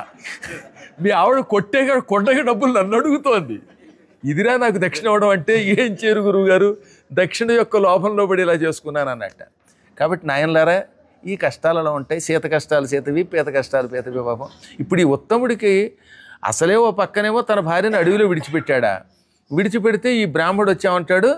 మీ ఆవిడ కొట్టాక కొండకి డబ్బులు నన్ను అడుగుతోంది. ఇదిరా నాకు దక్షిణ ఇవ్వడం అంటే. ఏం చేరు గురువు గారు, దక్షిణ యొక్క లోపంలో పడి ఇలా చేసుకున్నాను అన్నట్ట. కాబట్టి నాయనలారా, ఈ కష్టాలు అలా ఉంటాయి. సీత కష్టాలు సీతవి, పీత కష్టాలు పీతవి. పాపం ఇప్పుడు ఈ ఉత్తముడికి అసలే ఓ పక్కనేమో తన భార్యను అడవిలో విడిచిపెట్టాడా. విడిచిపెడితే ఈ బ్రాహ్మడు వచ్చామంటాడు,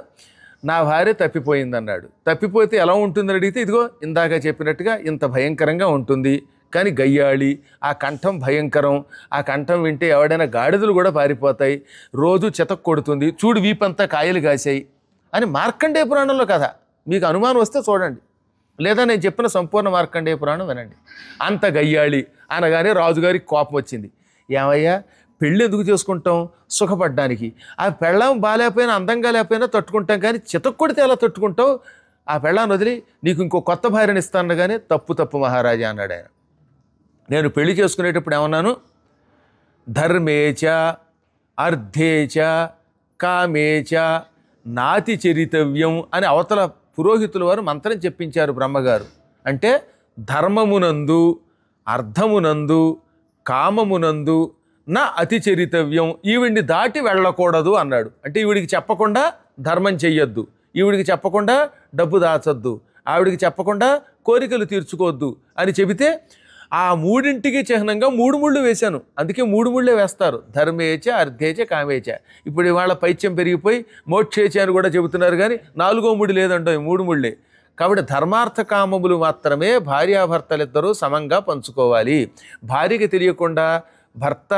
నా భార్య తప్పిపోయిందన్నాడు. తప్పిపోతే ఎలా ఉంటుందని అడిగితే, ఇదిగో ఇందాక చెప్పినట్టుగా ఇంత భయంకరంగా ఉంటుంది. కానీ గయ్యాళి, ఆ కంఠం భయంకరం. ఆ కంఠం వింటే ఎవడైనా గాడిదలు కూడా పారిపోతాయి. రోజు చితక్ కొడుతుంది. చూడు వీపంతా కాయలు కాసాయి అని మార్కండేయ పురాణంలో కథ. మీకు అనుమానం వస్తే చూడండి, లేదా నేను చెప్పిన సంపూర్ణ మార్కండేయ పురాణం వినండి. అంత గయ్యాళి అనగానే రాజుగారికి కోపం వచ్చింది. ఏమయ్యా, పెళ్ళి ఎందుకు చేసుకుంటాం? సుఖపడ్డానికి. ఆ పెళ్ళాం బాగాలేకపోయినా, అందంగా లేకపోయినా తట్టుకుంటాం, కానీ చితక్కొడితే ఎలా తట్టుకుంటావు? ఆ పెళ్ళాన్ని వదిలి నీకు ఇంకో కొత్త భార్యని ఇస్తాను. కానీ తప్పు మహారాజా అన్నాడు ఆయన. నేను పెళ్లి చేసుకునేటప్పుడు ఏమన్నాను? ధర్మేచ అర్థేచ కామేచ నాతి చరితవ్యం అని అవతల పురోహితుల వారు మంత్రం చెప్పించారు బ్రహ్మగారు. అంటే ధర్మమునందు, అర్థమునందు, కామమునందు నా అతి చరితవ్యం, ఈవిడిని దాటి వెళ్ళకూడదు అన్నాడు. అంటే ఈవిడికి చెప్పకుండా ధర్మం చెయ్యొద్దు, ఈవిడికి చెప్పకుండా డబ్బు దాచొద్దు, ఆవిడికి చెప్పకుండా కోరికలు తీర్చుకోవద్దు అని చెబితే ఆ మూడింటికి చిహ్నంగా 3 ముళ్ళు వేశాను. అందుకే 3 ముళ్ళే వేస్తారు, ధర్మేచ అర్థేచ కామేచ. ఇప్పుడు ఇవాళ పైత్యం పెరిగిపోయి మోక్షేచ అని కూడా చెబుతున్నారు, కానీ 4వ ముడి లేదంటో, 3 ముళ్ళే. కాబట్టి ధర్మార్థ కామములు మాత్రమే భార్యాభర్తలిద్దరూ సమంగా పంచుకోవాలి. భార్యకి తెలియకుండా భర్త,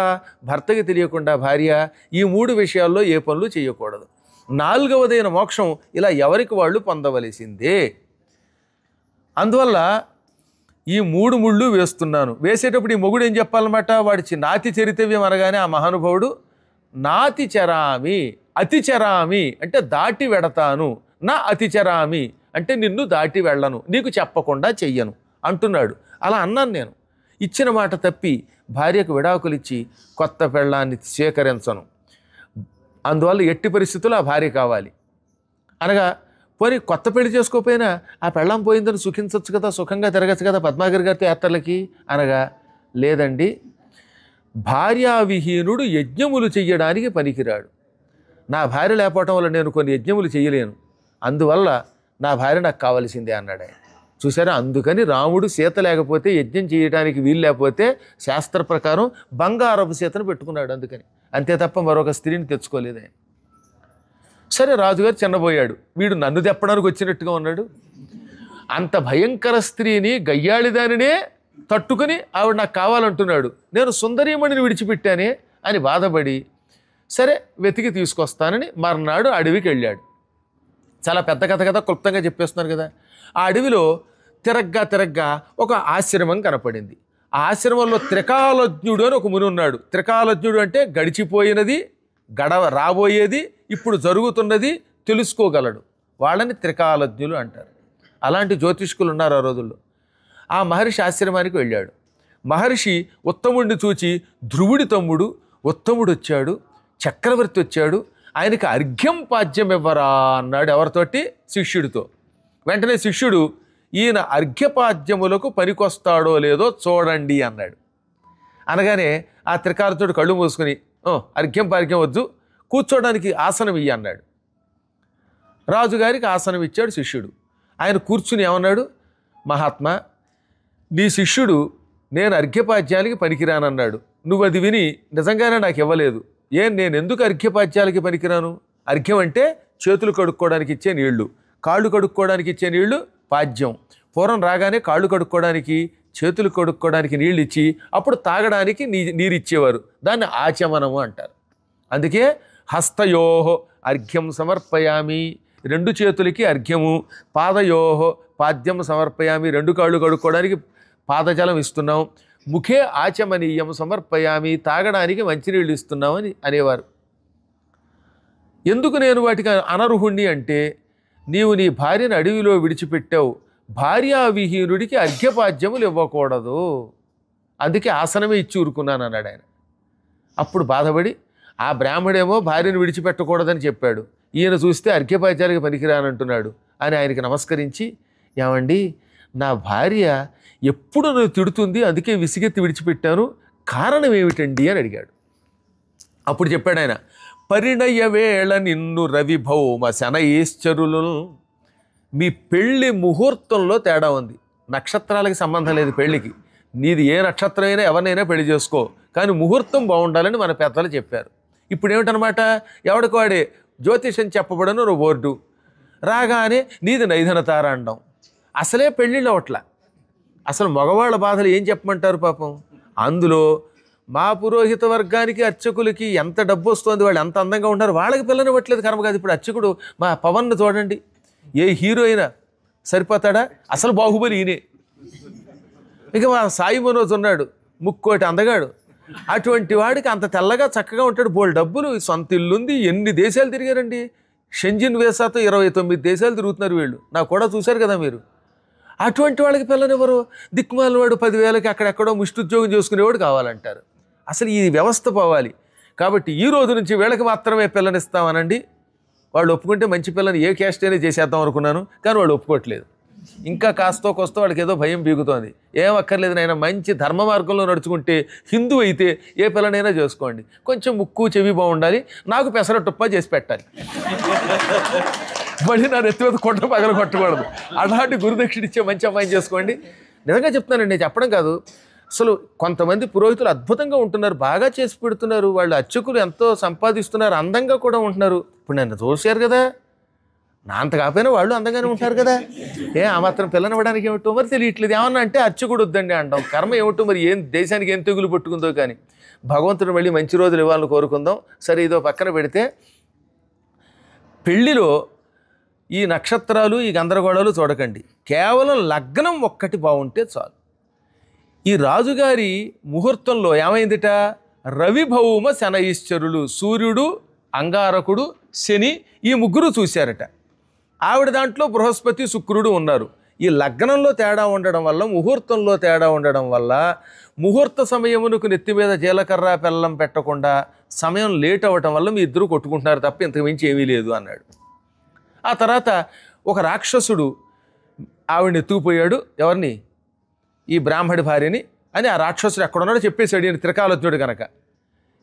భర్తకి తెలియకుండా భార్య, ఈ 3 విషయాల్లో ఏ పనులు చేయకూడదు. 4వదైన మోక్షం ఇలా ఎవరికి వాళ్ళు పొందవలసిందే. అందువల్ల ఈ 3 ముళ్ళు వేస్తున్నాను. వేసేటప్పుడు ఈ మొగుడు ఏం చెప్పాలన్నమాట? వాడి నాతి చరితవ్యం అనగానే ఆ మహానుభావుడు నాతి చరామి, అతిచరామి అంటే దాటి వెడతాను, నా అతిచరామి అంటే నిన్ను దాటి వెళ్ళను, నీకు చెప్పకుండా చెయ్యను అంటున్నాడు. అలా అన్నాను నేను. ఇచ్చిన మాట తప్పి భార్యకు విడాకులిచ్చి కొత్త పెళ్ళాన్ని స్వీకరించను. అందువల్ల ఎట్టి పరిస్థితుల్లో ఆ భార్య కావాలి అనగా, పోనీ కొత్త పెళ్లి చేసుకోకపోయినా ఆ పెళ్ళాం పోయిందని సుఖించవచ్చు కదా, సుఖంగా తిరగచ్చు కదా పద్మాగర్ గారితో యాత్రలకి అనగా, లేదండి, భార్యావిహీనుడు యజ్ఞములు చెయ్యడానికి పనికిరాడు. నా భార్య లేకపోవటం వల్ల నేను కొన్ని యజ్ఞములు చేయలేను, అందువల్ల నా భార్య నాకు కావాల్సిందే అన్నాడు ఆయన. చూసారా, అందుకని రాముడు సీత లేకపోతే యజ్ఞం చేయడానికి వీలు లేకపోతే శాస్త్ర ప్రకారం బంగారపు సీతను పెట్టుకున్నాడు. అందుకని అంతే తప్ప మరొక స్త్రీని తెచ్చుకోలేదు ఆయన. సరే, రాజుగారు చిన్నబోయాడు. వీడు నన్ను తెప్పడానికి వచ్చినట్టుగా ఉన్నాడు. అంత భయంకర స్త్రీని, గయ్యాళిదానినే తట్టుకుని ఆవిడ నాకు కావాలంటున్నాడు, నేను సుందరీమణిని విడిచిపెట్టానే అని బాధపడి, సరే వెతికి తీసుకొస్తానని మర్నాడు అడవికి వెళ్ళాడు. చాలా పెద్ద కథ కదా, క్లుప్తంగా చెప్పేస్తున్నారు కదా. ఆ అడవిలో తిరగ్గా ఒక ఆశ్రమం కనపడింది. ఆ ఆశ్రమంలో త్రికాలజ్ఞుడు అని ఒక ముని ఉన్నాడు. త్రికాలజ్ఞుడు అంటే గడిచిపోయినది, రాబోయేది, ఇప్పుడు జరుగుతున్నది తెలుసుకోగలడు. వాళ్ళని త్రికాలజ్ఞులు అంటారు. అలాంటి జ్యోతిష్కులు ఉన్నారు ఆ రోజుల్లో. ఆ మహర్షి ఆశ్రమానికి వెళ్ళాడు. మహర్షి ఉత్తముడిని చూచి, ధ్రువుడి తమ్ముడు ఉత్తముడు వచ్చాడు, చక్రవర్తి వచ్చాడు, ఆయనకి అర్ఘ్యం పాద్యం ఇవ్వరా అన్నాడు. ఎవరితోటి? శిష్యుడితో. వెంటనే శిష్యుడు, ఈయన అర్ఘ్యపాద్యములకు పనికొస్తాడో లేదో చూడండి అన్నాడు. అనగానే ఆ త్రికాలతుడు కళ్ళు మూసుకుని, అర్ఘ్యం పార్ఘ్యం వద్దు, కూర్చోడానికి ఆసనం ఇయ్యి అన్నాడు. రాజుగారికి ఆసనం ఇచ్చాడు శిష్యుడు. ఆయన కూర్చుని ఏమన్నాడు, మహాత్మా, నీ శిష్యుడు నేను అర్ఘ్యపాద్యాలకి పనికిరానన్నాడు, నువ్వు అది విని నిజంగానే నాకు ఇవ్వలేదు. నేను ఎందుకు అర్ఘ్యపాద్యాలకి పనికిరాను? అర్ఘ్యం అంటే చేతులు కడుక్కోవడానికి ఇచ్చే నీళ్లు, కాళ్ళు కడుక్కోవడానికి ఇచ్చే నీళ్లు పాద్యం. పూర్వం రాగానే కాళ్ళు కడుక్కోవడానికి, చేతులు కడుక్కోవడానికి నీళ్ళు ఇచ్చి అప్పుడు తాగడానికి నీరు ఇచ్చేవారు. దాన్ని ఆచమనము అంటారు. అందుకే హస్తయోహో అర్ఘ్యం సమర్పయామి, 2 చేతులకి అర్ఘ్యము, పాదయోహో పాద్యం సమర్పయామి, 2 కాళ్ళు కడుక్కోవడానికి పాదజలం ఇస్తున్నాం, ముఖే ఆచమనీయం సమర్పయామి, తాగడానికి మంచినీళ్ళు ఇస్తున్నామని అనేవారు. ఎందుకు నేను వాటికి అనర్హుణ్ణి అంటే, నీవు నీ భార్యను అడవిలో విడిచిపెట్టావు, భార్యావిహీనుడికి అర్ఘ్యపాద్యములు ఇవ్వకూడదు, అందుకే ఆసనమే ఇచ్చి ఊరుకున్నాను అన్నాడు ఆయన. అప్పుడు బాధపడి ఆ బ్రాహ్మడేమో భార్యను విడిచిపెట్టకూడదని చెప్పాడు, ఈయన చూస్తే అర్ఘ్యపాద్యానికి పనికిరానంటున్నాడు అని ఆయనకి నమస్కరించి, ఏమండి నా భార్య ఎప్పుడు నన్ను తిడుతుంది, అందుకే విసిగెత్తి విడిచిపెట్టాను, కారణం ఏమిటండి అని అడిగాడు. అప్పుడు చెప్పాడు ఆయన, పరిణయ వేళ నిన్ను రవిభౌమ శనైశ్చరులు, మీ పెళ్ళి ముహూర్తంలో తేడా ఉంది, నక్షత్రాలకి సంబంధం లేదు పెళ్ళికి, నీది ఏ నక్షత్రం అయినా ఎవరినైనా పెళ్లి చేసుకో, కానీ ముహూర్తం బాగుండాలని మన పెద్దలు చెప్పారు. ఇప్పుడు ఏమిటనమాట, ఎవడికి వాడే జ్యోతిషం చెప్పబడను ఓ బోర్డు రాగానే నీది నైధన తార అండం. అసలే పెళ్ళిళ్ళు అవట్లా. అసలు మగవాళ్ళ బాధలు ఏం చెప్పమంటారు పాపం. అందులో మా పురోహిత వర్గానికి అర్చకులకి ఎంత డబ్బు వస్తుంది, వాళ్ళు ఎంత అందంగా ఉంటారు, వాళ్ళకి పిల్లనివ్వట్లేదు కర్మ కాదు. ఇప్పుడు అర్చకుడు మా పవన్ను చూడండి, ఏ హీరో అయినా సరిపోతాడా, అసలు బాహుబలి ఈయనే. ఇక మా సాయి మనోజ్ ఉన్నాడు, ముక్కోటి అందగాడు, అటువంటి వాడికి అంత తెల్లగా చక్కగా ఉంటాడు, బోల్ డబ్బులు, సొంత ఇల్లుంది, ఎన్ని దేశాలు తిరిగారండి. షెంజిన్ వేసాతో 29 దేశాలు తిరుగుతున్నారు వీళ్ళు, నాకు కూడా చూశారు కదా మీరు. అటువంటి వాళ్ళకి పిల్లనివ్వరు, దిక్కుమాల వాడు 10,000కి అక్కడెక్కడో ముష్టి చేసుకునేవాడు కావాలంటారు. అసలు ఈ వ్యవస్థ పోవాలి. కాబట్టి ఈ రోజు నుంచి వీళ్ళకి మాత్రమే పిల్లనిస్తామనండి. వాళ్ళు ఒప్పుకుంటే మంచి పిల్లని ఏ క్యాస్ట్ అయినా చేసేద్దాం అనుకున్నాను, కానీ వాళ్ళు ఒప్పుకోవట్లేదు. ఇంకా కాస్తో కోస్తో వాళ్ళకి ఏదో భయం బీగుతోంది. ఏం అక్కర్లేదు నాయన, మంచి ధర్మ మార్గంలో నడుచుకుంటే హిందూ అయితే ఏ పిల్లనైనా చేసుకోండి, కొంచెం ముక్కు చెవి బాగుండాలి, నాకు పెసరట్టుప్ప చేసి పెట్టాలి, మళ్ళీ నా నెత్తి మీద కొండ పగల కొట్టకూడదు, అలాంటి గురుదక్షిణ ఇచ్చే మంచి అమ్మాయిని చేసుకోండి. నిజంగా చెప్తున్నానండి, నేను చెప్పడం కాదు. అసలు కొంతమంది పురోహితులు అద్భుతంగా ఉంటున్నారు, బాగా చేసి పెడుతున్నారు, వాళ్ళు అర్చకులు ఎంతో సంపాదిస్తున్నారు, అందంగా కూడా ఉంటున్నారు. ఇప్పుడు నన్ను చూశారు కదా, నా అంత కాకపోయినా వాళ్ళు అందంగానే ఉంటారు కదా. ఆ మాత్రం పిల్లనివ్వడానికి ఏమిటో మరి తెలియట్లేదు. ఏమన్నా అంటే అర్చకుడు వద్దండి అంటాం, కర్మ ఏమిటో మరి, ఏం దేశానికి ఏం తెగులు పట్టుకుందో కానీ. భగవంతుడు మళ్ళీ మంచి రోజులు ఇవ్వాలని కోరుకుందాం. సరే, ఇదో పక్కన పెడితే పెళ్ళిలో ఈ నక్షత్రాలు ఈ గందరగోళాలు చూడకండి, కేవలం లగ్నం ఒక్కటి బాగుంటే చాలు. ఈ రాజుగారి ముహూర్తంలో ఏమైందిట, రవిభౌమ శనైశ్చరులు, సూర్యుడు, అంగారకుడు, శని, ఈ ముగ్గురు చూశారట. ఆవిడ దాంట్లో బృహస్పతి, శుక్రుడు ఉన్నారు. ఈ లగ్నంలో తేడా ఉండడం వల్ల, ముహూర్తంలో తేడా ఉండడం వల్ల, ముహూర్త సమయమునకు నెత్తి మీద జీలకర్ర బెల్లం పెట్టకుండా సమయం లేట్ అవ్వటం వల్ల మీ ఇద్దరు కొట్టుకుంటున్నారు తప్ప ఇంతకు మించి ఏమీ లేదు అన్నాడు. ఆ తర్వాత ఒక రాక్షసుడు ఆవిడని ఎత్తుకుపోయాడు, ఎవరిని, ఈ బ్రాహ్మడి భార్యని అని. ఆ రాక్షసుడు ఎక్కడున్నాడో చెప్పేశాడు ఈయన త్రికాలజ్ఞుడు కనుక.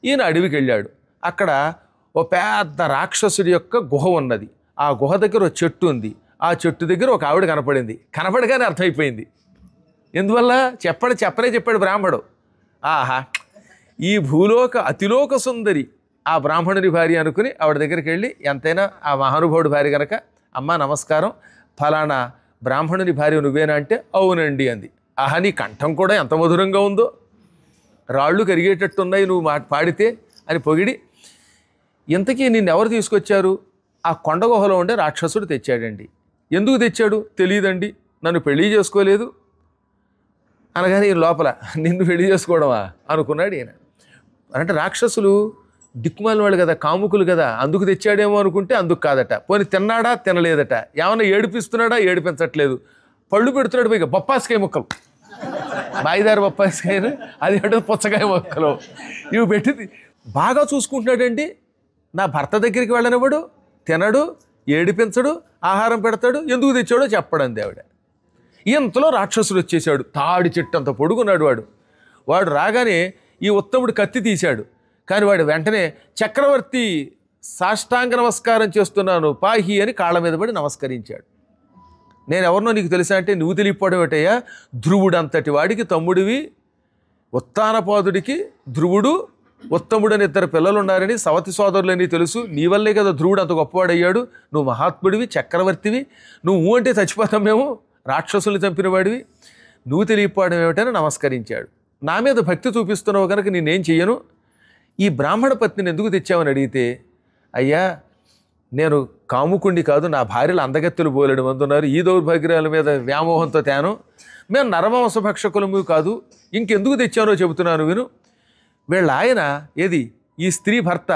ఈయన అడవికి వెళ్ళాడు. అక్కడ ఓ పెద్ద రాక్షసుడి యొక్క గుహ ఉన్నది. ఆ గుహ దగ్గర ఒక చెట్టు ఉంది. ఆ చెట్టు దగ్గర ఒక ఆవిడ కనపడింది. కనపడగానే అర్థమైపోయింది. ఎందువల్ల చెప్పనే చెప్పాడు బ్రాహ్మడు. ఆహా, ఈ భూలోక అతిలోక సుందరి ఆ బ్రాహ్మణుని భార్య అనుకుని ఆవిడ దగ్గరికి వెళ్ళి, ఎంతైనా ఆ మహానుభావుడి భార్య కనుక, అమ్మ నమస్కారం, ఫలానా బ్రాహ్మణుని భార్య నువ్వేనా అంటే అవునండి అంది. ఆహా, నీ కంఠం కూడా ఎంత మధురంగా ఉందో, రాళ్ళు కరిగేటట్టున్నాయి నువ్వు పాడితే అని పొగిడి, ఇంతకీ నిన్నెవరు తీసుకొచ్చారు? ఆ కొండ గుహలో ఉండే రాక్షసుడు తెచ్చాడండి. ఎందుకు తెచ్చాడు తెలియదండి, నన్ను పెళ్లి చేసుకోలేదు అనగానే ఈయన లోపల, నిన్ను పెళ్లి చేసుకోవడమా అనుకున్నాడు ఈయన. అంటే రాక్షసులు దిక్కుమాలిన వాళ్ళు కదా, కాముకులు కదా, అందుకు తెచ్చాడేమో అనుకుంటే అందుకు కాదట. పోనీ తిన్నాడా, తినలేదట. ఏమన్నా ఏడిపిస్తున్నాడా, ఏడిపించట్లేదు. పళ్ళు పెడుతున్నాడు, పైగా బొప్పాసికాయ ముక్కలు, బాయిదారు బొప్పాసికాయలు, అది అంటే పుచ్చకాయ ముక్కలు, ఇవి పెట్టి బాగా చూసుకుంటున్నాడండి. నా భర్త దగ్గరికి వెళ్ళనివ్వడు, తినడు, ఏడిపించడు, ఆహారం పెడతాడు, ఎందుకు తెచ్చాడో చెప్పడండి ఆవిడ. ఇంతలో రాక్షసుడు వచ్చేసాడు. తాడి చెట్టు అంత పొడుగున్నాడు వాడు రాగానే ఈ ఉత్తముడు కత్తి తీశాడు. కానీ వాడు వెంటనే, చక్రవర్తి సాష్టాంగ నమస్కారం చేస్తున్నాను పాహి అని కాళ్ళ మీద పడి నమస్కరించాడు. నేను ఎవరినో నీకు తెలుసా అంటే, నువ్వు తెలియకపోవడం ఏటయ్యా, ధ్రువుడు అంతటి వాడికి తమ్ముడివి, ఉత్తానపాదుడికి ధ్రువుడు ఉత్తముడు అని 2 పిల్లలు ఉన్నారని, సవతి సోదరులని తెలుసు, నీ వల్లే కదా ధ్రువుడు అంత గొప్పవాడయ్యాడు, నువ్వు మహాత్ముడివి, చక్రవర్తివి, నువ్వు అంటే చచ్చిపోతాం మేము, రాక్షసుల్ని చంపిన వాడివి, నువ్వు తెలియకపోవడం ఏమిటని నమస్కరించాడు. నా మీద భక్తి చూపిస్తున్నావు కనుక నేనేం చెయ్యను, ఈ బ్రాహ్మణ పత్నిని ఎందుకు తెచ్చావని అడిగితే, అయ్యా నేను కాముకుండి కాదు, నా భార్యలు అందగత్తెలు బోలెడు మంది ఉన్నారు, ఈ దౌర్భాగ్యాల మీద వ్యామోహంతో తేను, మేము నరమాంసభక్షకులము కాదు, ఇంకెందుకు తెచ్చానో చెబుతున్నాను విను. వీళ్ళ ఆయన ఏది, ఈ స్త్రీ భర్త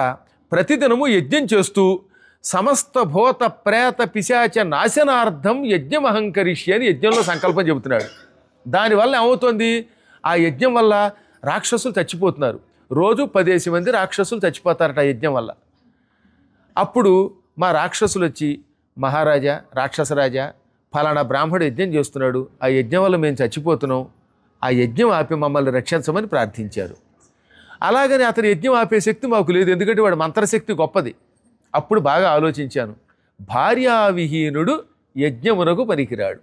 ప్రతిదినము యజ్ఞం చేస్తూ సమస్త భూత ప్రేత పిశాచ నాశనార్థం యజ్ఞమహంకరిష్య అని యజ్ఞంలో సంకల్పం చెబుతున్నాడు. దానివల్ల ఏమవుతుంది, ఆ యజ్ఞం వల్ల రాక్షసులు చచ్చిపోతున్నారు. రోజు 10 మంది రాక్షసులు చచ్చిపోతారట ఆ యజ్ఞం వల్ల. అప్పుడు మా రాక్షసులు వచ్చి, మహారాజా, రాక్షసరాజా, ఫలానా బ్రాహ్మడు యజ్ఞం చేస్తున్నాడు, ఆ యజ్ఞం వల్ల మేము చచ్చిపోతున్నాం, ఆ యజ్ఞం ఆపి మమ్మల్ని రక్షించమని ప్రార్థించారు. అలాగని అతని యజ్ఞం ఆపే శక్తి మాకు లేదు, ఎందుకంటే వాడు మంత్రశక్తి గొప్పది. అప్పుడు బాగా ఆలోచించాను, భార్యావిహీనుడు యజ్ఞమునకు పనికిరాడు,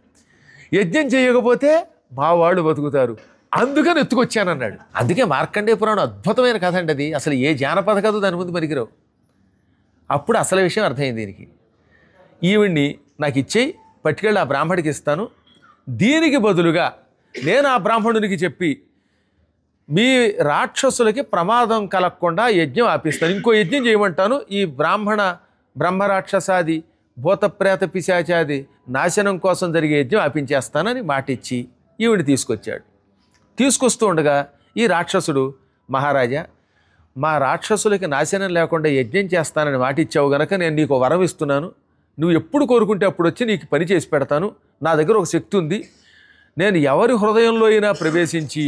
యజ్ఞం చేయకపోతే మా వాళ్ళు బతుకుతారు, అందుకని ఎత్తుకొచ్చానన్నాడు. అందుకే మార్కండేయ పురాణం అద్భుతమైన కథ అండి అది. అసలు ఏ జానపద కథ దాని ముందు పనికిరావు. అప్పుడు అసలు విషయం అర్థమైంది దీనికి. ఈవిడ్ని నాకు ఇచ్చేయి, పట్టుకెళ్ళి ఆ బ్రాహ్మడికి ఇస్తాను, దీనికి బదులుగా నేను ఆ బ్రాహ్మణునికి చెప్పి మీ రాక్షసులకి ప్రమాదం కలగకుండా యజ్ఞం ఆపిస్తాను, ఇంకో యజ్ఞం చేయమంటాను, ఈ బ్రహ్మరాక్షసాది భూతప్రేత పిశాచాది నాశనం కోసం జరిగే యజ్ఞం ఆపించేస్తానని మాటిచ్చి ఈవిని తీసుకొచ్చాడు. తీసుకొస్తూ ఉండగా ఈ రాక్షసుడు, మహారాజా, మా రాక్షసులకి నాశనం లేకుండా యజ్ఞం చేస్తానని మాటిచ్చావు గనక నేను నీకు వరం ఇస్తున్నాను, నువ్వు ఎప్పుడు కోరుకుంటే అప్పుడు వచ్చి నీకు పని చేసి పెడతాను, నా దగ్గర ఒక శక్తి ఉంది, నేను ఎవరి హృదయంలో అయినా ప్రవేశించి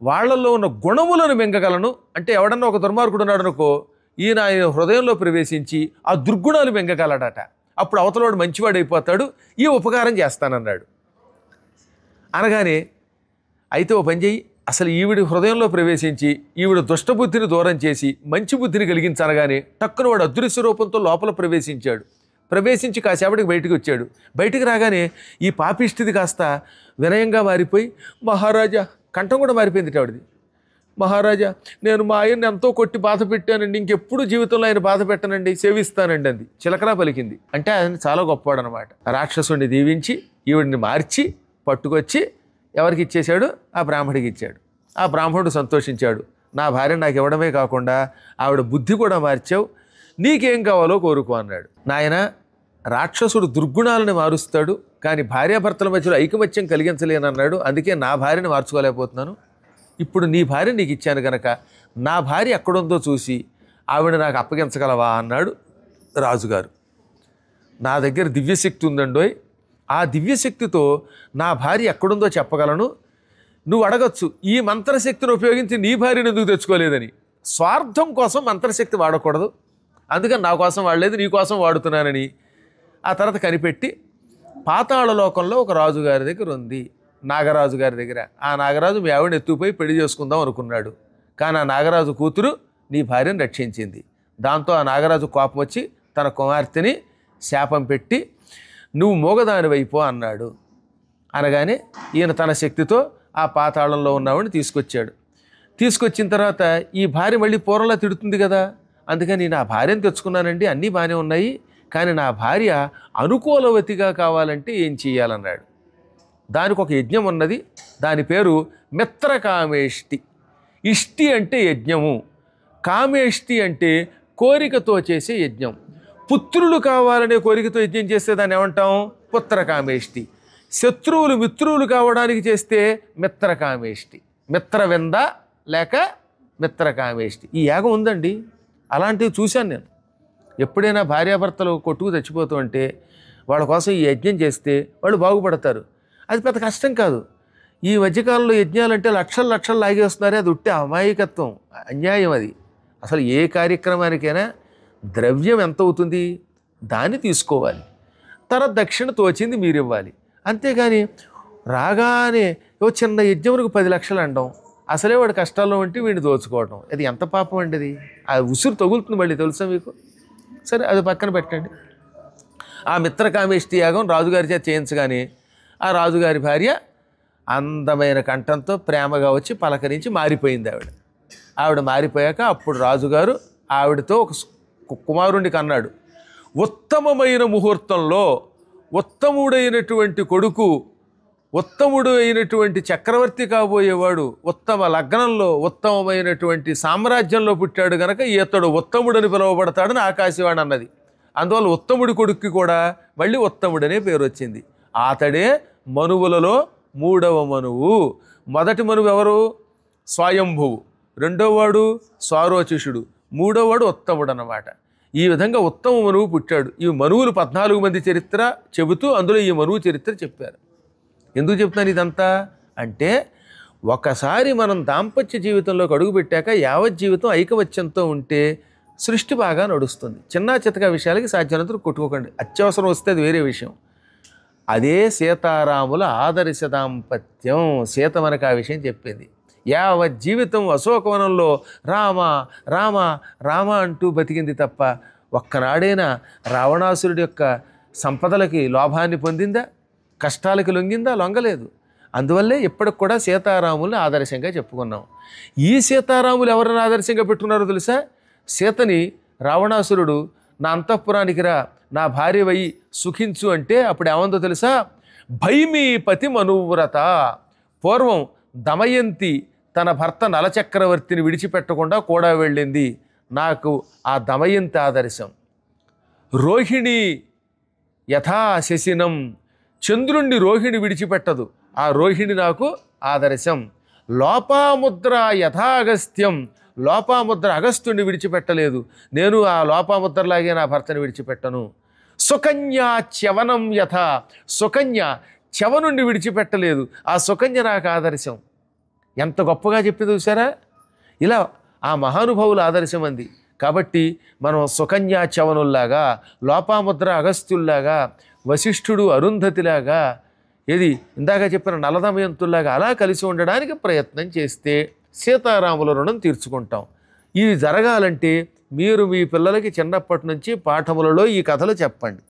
వాళ్ళల్లో ఉన్న గుణములను మింగగలను. అంటే ఎవడన్నా ఒక దుర్మార్గుడు ఉన్నాడు అనుకో, ఆయన హృదయంలో ప్రవేశించి ఆ దుర్గుణాలు మింగగలడట, అప్పుడు అవతలవాడు మంచివాడైపోతాడు, ఈ ఉపకారం చేస్తానన్నాడు. అనగానే అయితే ఓ పని చెయ్యి, అసలు ఈవిడి హృదయంలో ప్రవేశించి ఈవిడ దుష్టబుద్ధిని దూరం చేసి మంచి బుద్ధిని కలిగించనగానే టక్కున వాడు అదృశ్య రూపంతో లోపల ప్రవేశించాడు. ప్రవేశించి కాసేపటికి బయటికి వచ్చాడు. బయటికి రాగానే ఈ పాపిష్టిది కాస్త వినయంగా మారిపోయి, మహారాజా, కంఠం కూడా మారిపోయింది ఆవిడది, మహారాజా, నేను మా ఆయన్ని ఎంతో కొట్టి బాధ పెట్టానండి, ఇంకెప్పుడు జీవితంలో ఆయన బాధ పెట్టనండి, సేవిస్తానండి అంది. చిలకలా పలికింది. అంటే ఆయన చాలా గొప్పవాడు అనమాట. రాక్షసుడిని దీవించి ఈవిడిని మార్చి పట్టుకొచ్చి ఎవరికి ఇచ్చేశాడు, ఆ బ్రాహ్మడికి ఇచ్చాడు. ఆ బ్రాహ్మణుడు సంతోషించాడు, నా భార్య నాకు ఇవ్వడమే కాకుండా ఆవిడ బుద్ధి కూడా మార్చావు, నీకేం కావాలో కోరుకో అన్నాడు. నాయన, రాక్షసుడు దుర్గుణాలను మారుస్తాడు కానీ భార్యాభర్తల మధ్యలో ఐకమత్యం కలిగించలేనన్నాడు, అందుకే నా భార్యని మార్చుకోలేకపోతున్నాను, ఇప్పుడు నీ భార్య నీకు ఇచ్చాను కనుక నా భార్య ఎక్కడుందో చూసి ఆవిడ నాకు అప్పగించగలవా అన్నాడు రాజుగారు. నా దగ్గర దివ్యశక్తి ఉందండోయ్, ఆ దివ్యశక్తితో నా భార్య ఎక్కడుందో చెప్పగలను, నువ్వు అడగచ్చు ఈ మంత్రశక్తిని ఉపయోగించి నీ భార్యను ఎందుకు తెచ్చుకోలేదని. స్వార్థం కోసం మంత్రశక్తి వాడకూడదు, అందుకని నా కోసం వాడలేదు, నీ కోసం వాడుతున్నానని. ఆ తర్వాత కనిపెట్టి పాతాళ లోకంలో ఒక రాజుగారి దగ్గర ఉంది, నాగరాజు గారి దగ్గర. ఆ నాగరాజు మీ ఆవిడని ఎత్తుకుపోయి పెళ్లి చేసుకుందాం అనుకున్నాడు, కానీ ఆ నాగరాజు కూతురు నీ భార్యను రక్షించింది. దాంతో ఆ నాగరాజు కోపం వచ్చి తన కుమార్తెని శాపం పెట్టి నువ్వు మూగదానివైపో అన్నాడు. అనగానే ఈయన తన శక్తితో ఆ పాతాళంలో ఉన్నవాడిని తీసుకొచ్చాడు. తీసుకొచ్చిన తర్వాత ఈ భార్య మళ్ళీ పూర్వంలా తిడుతుంది కదా, అందుకని నా భార్యను తెచ్చుకున్నానండి, అన్నీ బాగానే ఉన్నాయి, కానీ నా భార్య అనుకూలవతిగా కావాలంటే ఏం చేయాలన్నాడు. దానికి ఒక యజ్ఞం ఉన్నది, దాని పేరు మిత్రకామేష్టి. ఇష్టి అంటే యజ్ఞము, కామేష్టి అంటే కోరికతో చేసే యజ్ఞం. పుత్రులు కావాలనే కోరికతో యజ్ఞం చేస్తే దాన్ని ఏమంటాం, పుత్రకామేష్టి. శత్రువులు మిత్రువులు కావడానికి చేస్తే మిత్రకామేష్టి. మిత్రవింద లేక మిత్రకామేష్టి. ఈ యాగం ఉందండి, అలాంటివి చూశాను నేను. ఎప్పుడైనా భార్యాభర్తలు కొట్టుకు చచ్చిపోతూ ఉంటే వాళ్ళ కోసం ఈ యజ్ఞం చేస్తే వాళ్ళు బాగుపడతారు. అది పెద్ద కష్టం కాదు. ఈ మధ్యకాలంలో యజ్ఞాలు అంటే లక్షలు లక్షలు లాగేస్తున్నారే, అది ఉట్టే అమాయకత్వం, అన్యాయం అది. అసలు ఏ కార్యక్రమానికైనా ద్రవ్యం ఎంత అవుతుంది దాన్ని తీసుకోవాలి, తర్వాత దక్షిణ తోచింది మీరు ఇవ్వాలి, అంతేగాని రాగానే ఓ చిన్న యజ్ఞములకు 10 లక్షలు అనడం, అసలే వాడు కష్టాల్లో ఉంటే వీడిని దోచుకోవడం, అది ఎంత పాపం అండి. అది ఆ ఉసురు తగులుతుంది మళ్ళీ, తెలుసా మీకు? సరే, అది పక్కన పెట్టండి. ఆ మిత్రకామేష్టి యాగం రాజుగారి చేత చేయించగానే ఆ రాజుగారి భార్య అందమైన కంఠంతో ప్రేమగా వచ్చి పలకరించి మారిపోయింది. ఆవిడ మారిపోయాక అప్పుడు రాజుగారు ఆవిడతో ఒక కుమారుణ్ణి కన్నాడు. ఉత్తమమైన ముహూర్తంలో ఉత్తముడైనటువంటి కొడుకు, ఉత్తముడు అయినటువంటి చక్రవర్తి కాబోయేవాడు, ఉత్తమ లగ్నంలో ఉత్తమమైనటువంటి సామ్రాజ్యంలో పుట్టాడు కనుక ఈతడు ఉత్తముడని పిలువబడతాడని ఆకాశవాణి అన్నది. అందువల్ల ఉత్తముడి కొడుక్కి కూడా మళ్ళీ ఉత్తముడనే పేరు వచ్చింది. అతడే మనువులలో 3వ మనువు. మొదటి మనువు ఎవరు? స్వయంభువు. రెండోవాడు స్వారోచిషుడు. 3వ వాడు ఉత్తముడు అన్నమాట. ఈ విధంగా ఉత్తమ మనువు పుట్టాడు. ఈ మనువులు 14 మంది చరిత్ర చెబుతూ అందులో ఈ మనువు చరిత్ర చెప్పారు. ఎందుకు చెప్తున్నాను ఇదంతా అంటే, ఒకసారి మనం దాంపత్య జీవితంలోకి అడుగుపెట్టాక యావత్ జీవితం ఐకమత్యంతో ఉంటే సృష్టి బాగా నడుస్తుంది. చిన్న చితక విషయాలకి సాధ్యమైనంత కొట్టుకోకండి. అత్యవసరం వస్తే అది వేరే విషయం. అదే సీతారాముల ఆదర్శ దాంపత్యం. సీత మనకు ఆ విషయం చెప్పింది. యావత్ జీవితం అశోకవనంలో రామ రామ రామ అంటూ బతికింది తప్ప ఒక్కనాడైనా రావణాసురుడి యొక్క సంపదలకి లోభాన్ని పొందిందా? కష్టాలకి లొంగిందా? లొంగలేదు. అందువల్లే ఇప్పటికి కూడా సీతారాముల్ని ఆదర్శంగా చెప్పుకున్నాం. ఈ సీతారాములు ఎవరిని ఆదర్శంగా పెట్టుకున్నారో తెలుసా? సీతని రావణాసురుడు నా అంతఃపురానికి రా, నా భార్యవై సుఖించు అంటే అప్పుడు ఏమందో తెలుసా? భైమీపతి మనువ్రత. పూర్వం దమయంతి తన భర్త నలచక్రవర్తిని విడిచిపెట్టకుండా కూడా వెళ్ళింది. నాకు ఆ దమయంతి ఆదర్శం. రోహిణి యథా శశినం. చంద్రుణ్ణి రోహిణి విడిచిపెట్టదు. ఆ రోహిణి నాకు ఆదర్శం. లోపాముద్ర యథాగస్త్యం. లోపాముద్ర అగస్త్యుడిని విడిచిపెట్టలేదు. నేను ఆ లోపాముద్రలాగే నా భర్తని విడిచిపెట్టను. సుకన్య చ్యవనం యథ. సుకన్య చవనుండి విడిచిపెట్టలేదు. ఆ సుకన్య నాకు ఆదర్శం. ఎంత గొప్పగా చెప్పింది చూసారా? ఇలా ఆ మహానుభావుల ఆదర్శం అంది. కాబట్టి మనం సుకన్య చవనుల్లాగా, లోపాముద్ర అగస్త్యుల్లాగా, వశిష్ఠుడు అరుంధతిలాగా, ఏది ఇందాక చెప్పిన నలదమయంతుల్లాగా అలా కలిసి ఉండడానికి ప్రయత్నం చేస్తే సీతారాముల రుణం తీర్చుకుంటాం. ఇది జరగాలంటే మీరు మీ పిల్లలకి చిన్నప్పటి నుంచి పాఠములలో ఈ కథలు చెప్పండి.